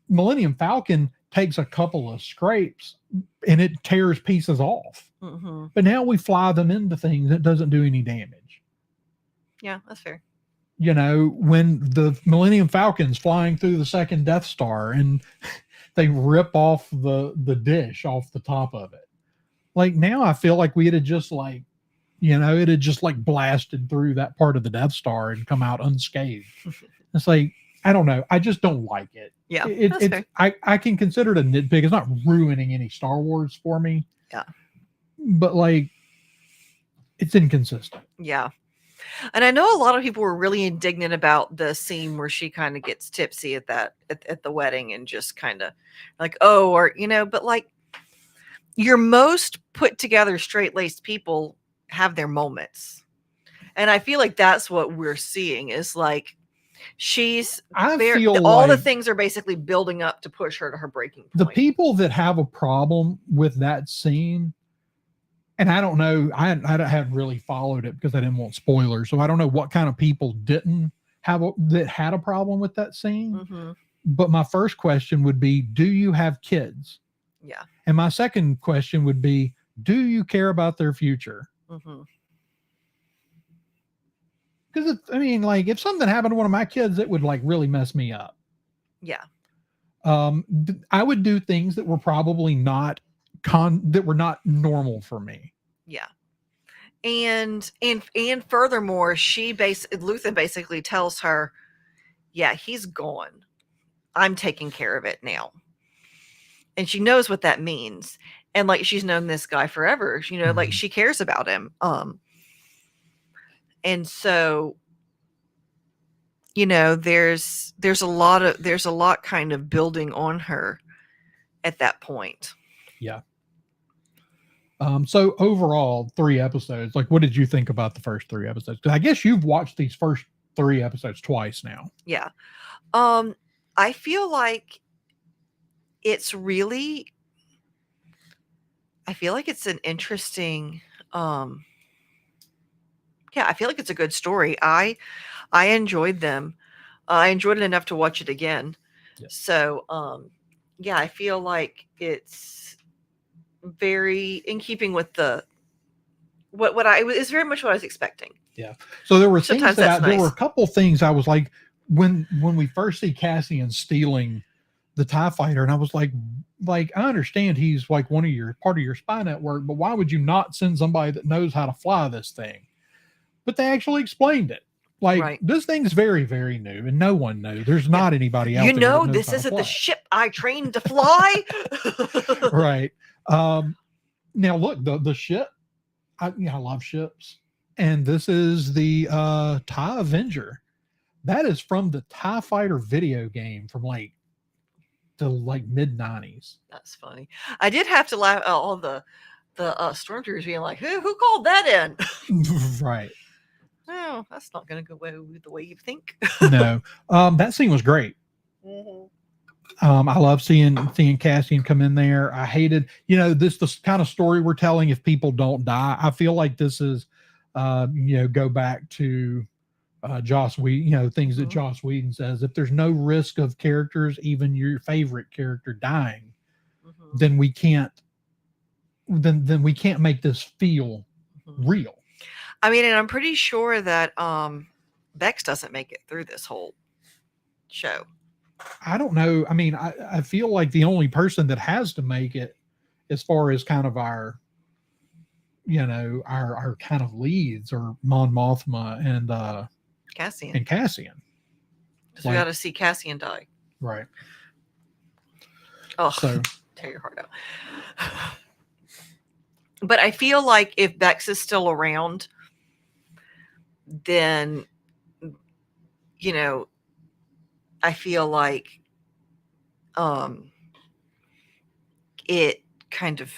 Millennium Falcon takes a couple of scrapes and it tears pieces off. Mm-hmm. But now we fly them into things that doesn't do any damage. Yeah, that's fair. When the Millennium Falcon's flying through the second Death Star and they rip off the dish off the top of it. Like, now I feel like we had just like, it had just like blasted through that part of the Death Star and come out unscathed. It's like, I don't know. I just don't like it. Yeah. I can consider it a nitpick. It's not ruining any Star Wars for me. Yeah. But like, it's inconsistent. Yeah. And I know a lot of people were really indignant about the scene where she kind of gets tipsy at the wedding and just kind of like, but like, your most put together straight laced people have their moments, and I feel like that's what we're seeing is like she's I very, feel all the like things are basically building up to push her to her breaking the point. people that have a problem with that scene, and I don't know, I haven't really followed it because I didn't want spoilers, so I don't know what kind of people didn't that had a problem with that scene. Mm-hmm. But my first question would be, do you have kids? Yeah. And my second question would be, do you care about their future? Mm-hmm. Because I mean, like, if something happened to one of my kids, it would like really mess me up. Yeah. I would do things that were probably not that were not normal for me. Yeah. And furthermore, Luthen basically tells her, yeah, he's gone. I'm taking care of it now. And she knows what that means. And like she's known this guy forever. You know, like she cares about him. And so, you know, there's a lot kind of building on her at that point. Yeah. So overall, 3 episodes. Like, what did you think about the first 3 episodes? Because I guess you've watched these first 3 episodes twice now. Yeah. I feel like it's really, I feel like it's an interesting, yeah, I feel like it's a good story. I enjoyed them. I enjoyed it enough to watch it again. Yeah. So, yeah, I feel like it's very in keeping with it's very much what I was expecting. Yeah. So there were Sometimes things that that's there were nice. a couple things I was like, when we first see Cassian stealing the TIE fighter, and I was like I understand he's like part of your spy network, but why would you not send somebody that knows how to fly this thing? But they actually explained it. Like, Right. this thing's very, very new, and no one knows. There's not anybody out You there. know, that knows this how to isn't fly the it. ship I trained to fly. Right. Now look, the ship. I love ships, and this is the TIE Avenger. That is from the TIE Fighter video game from like the mid 90s. That's funny. I did have to laugh at all the stormtroopers being like, who called that in? Right. Oh, that's not going to go the way you think. No. That scene was great. Mm-hmm. I love seeing Cassian come in there. I hated, this kind of story we're telling if people don't die. I feel like this is, go back to Joss Whedon, things that Joss Whedon says. If there's no risk of characters, even your favorite character dying, then we can't make this feel real. I mean, and I'm pretty sure that Bex doesn't make it through this whole show. I don't know. I mean, I feel like the only person that has to make it, as far as kind of our kind of leads, are Mon Mothma and Cassian. Because we got to see Cassian die. Right. Oh, so tear your heart out. But I feel like if Bex is still around, then, I feel like it kind of,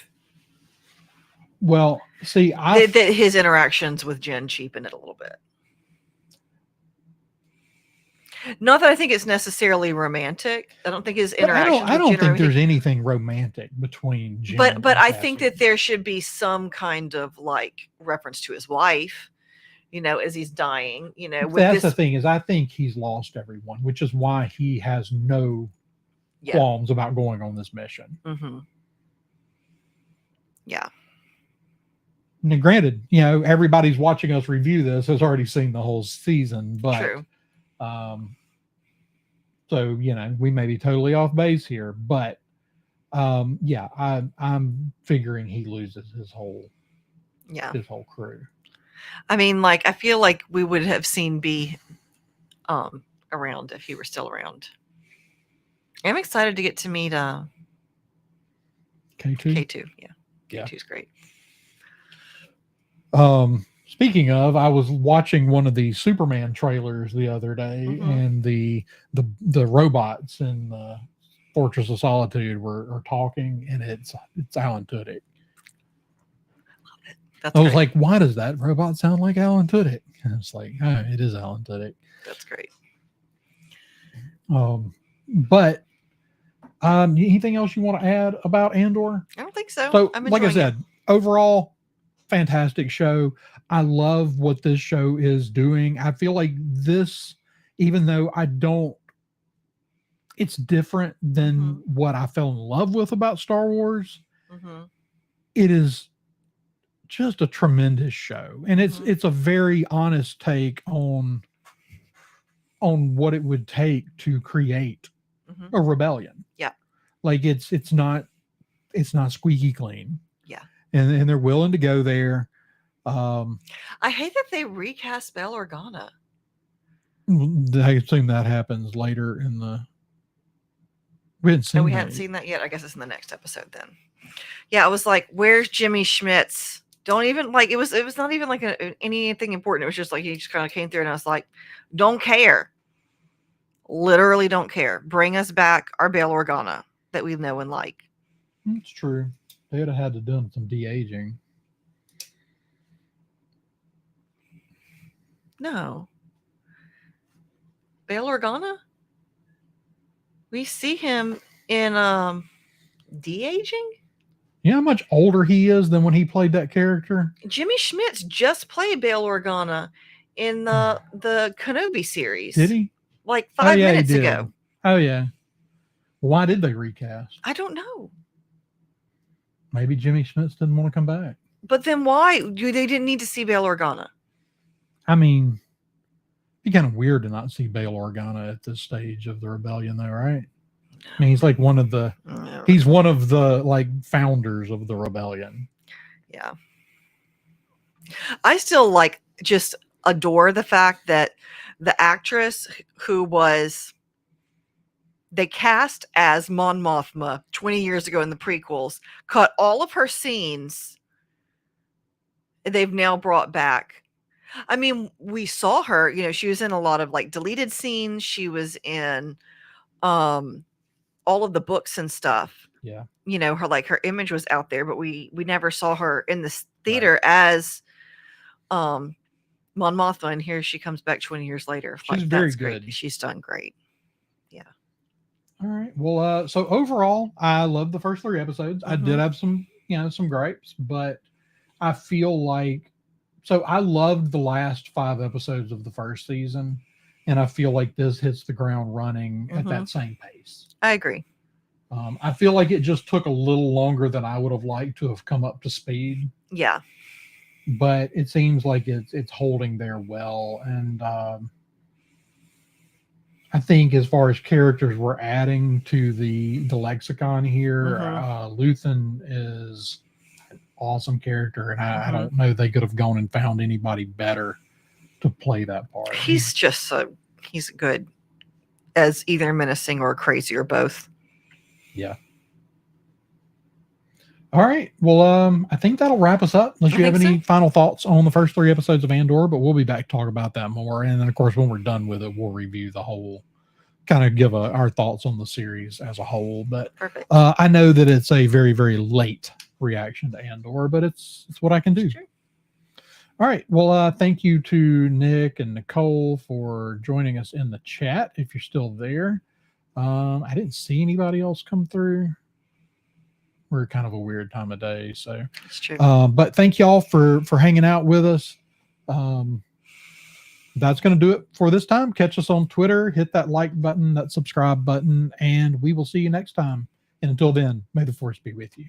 well, see, that his interactions with Jen cheapen it a little bit. Not that I think it's necessarily romantic. I don't think his interactions. I don't think there's anything romantic between Jen. But I think that there should be some kind of like reference to his wife, as he's dying. That's the thing, is I think he's lost everyone, which is why he has no qualms about going on this mission. Mm-hmm. Yeah. Now, granted, everybody's watching us review this has already seen the whole season, but true. So we may be totally off base here, but yeah, I'm figuring he loses his whole crew. I mean, like, I feel like we would have seen B around if he were still around. I'm excited to get to meet K2. K2, yeah. K2's great. Speaking of, I was watching one of the Superman trailers the other day, and the robots in the Fortress of Solitude are talking, and it's Alan Tudyk. That's I was great. like, why does that robot sound like Alan Tudyk? And it's like, oh, it is Alan Tudyk. That's great. But anything else you want to add about Andor? I don't think so. So, I'm like I enjoying said, overall, fantastic show. I love what this show is doing. I feel like this, even though it's different than what I fell in love with about Star Wars. It is just a tremendous show, and it's a very honest take on what it would take to create a rebellion. Yeah. Like it's not squeaky clean. Yeah. And they're willing to go there. I hate that they recast Bail Organa. I assume that happens later in the. We hadn't seen that yet. I guess it's in the next episode then. Yeah, I was like, "Where's Jimmy Schmitz?" Don't even like it was not even like anything important. It was just like he just kind of came through, and I was like, "Don't care." Literally, don't care. Bring us back our Bail Organa that we know and like. It's true. They would have had to done some de-aging. No. Bail Organa? We see him in de-aging? You know how much older he is than when he played that character? Jimmy Schmitz just played Bail Organa in the Kenobi series. Did he? Like 5 minutes he did. ago. Oh, yeah. Why did they recast? I don't know. Maybe Jimmy Schmitz didn't want to come back. But then why? They didn't need to see Bail Organa. I mean, it'd be kind of weird to not see Bail Organa at this stage of the rebellion, though, right? I mean, he's like one of the like founders of the rebellion. Yeah. I still like just adore the fact that the actress who they cast as Mon Mothma 20 years ago in the prequels cut all of her scenes. They've now brought back. I mean, we saw her, she was in a lot of like deleted scenes. She was in all of the books and stuff. Yeah. Her image was out there, but we never saw her in this theater as Mon Mothma, and here she comes back 20 years later. She's very good. Great. She's done great. Yeah. All right. Well, so overall, I love the first 3 episodes. I did have some gripes, but I feel like I loved the last 5 episodes of the first season, and I feel like this hits the ground running at that same pace. I agree. I feel like it just took a little longer than I would have liked to have come up to speed. Yeah. But it seems like it's holding there well, and I think as far as characters we're adding to the lexicon here, Luthen is an awesome character, and I don't know they could have gone and found anybody better to play that part. He's just he's good as either menacing or crazy or both. Yeah. All right. Well, I think that'll wrap us up. Unless you have any final thoughts on the first 3 episodes of Andor, but we'll be back to talk about that more. And then, of course, when we're done with it, we'll review the whole, kind of give our thoughts on the series as a whole. But I know that it's a very, very late reaction to Andor, but it's what I can do. All right. Well, thank you to Nick and Nicole for joining us in the chat. If you're still there, I didn't see anybody else come through. We're kind of a weird time of day, so it's true. But thank y'all for hanging out with us. That's going to do it for this time. Catch us on Twitter, hit that like button, that subscribe button, and we will see you next time. And until then, may the Force be with you.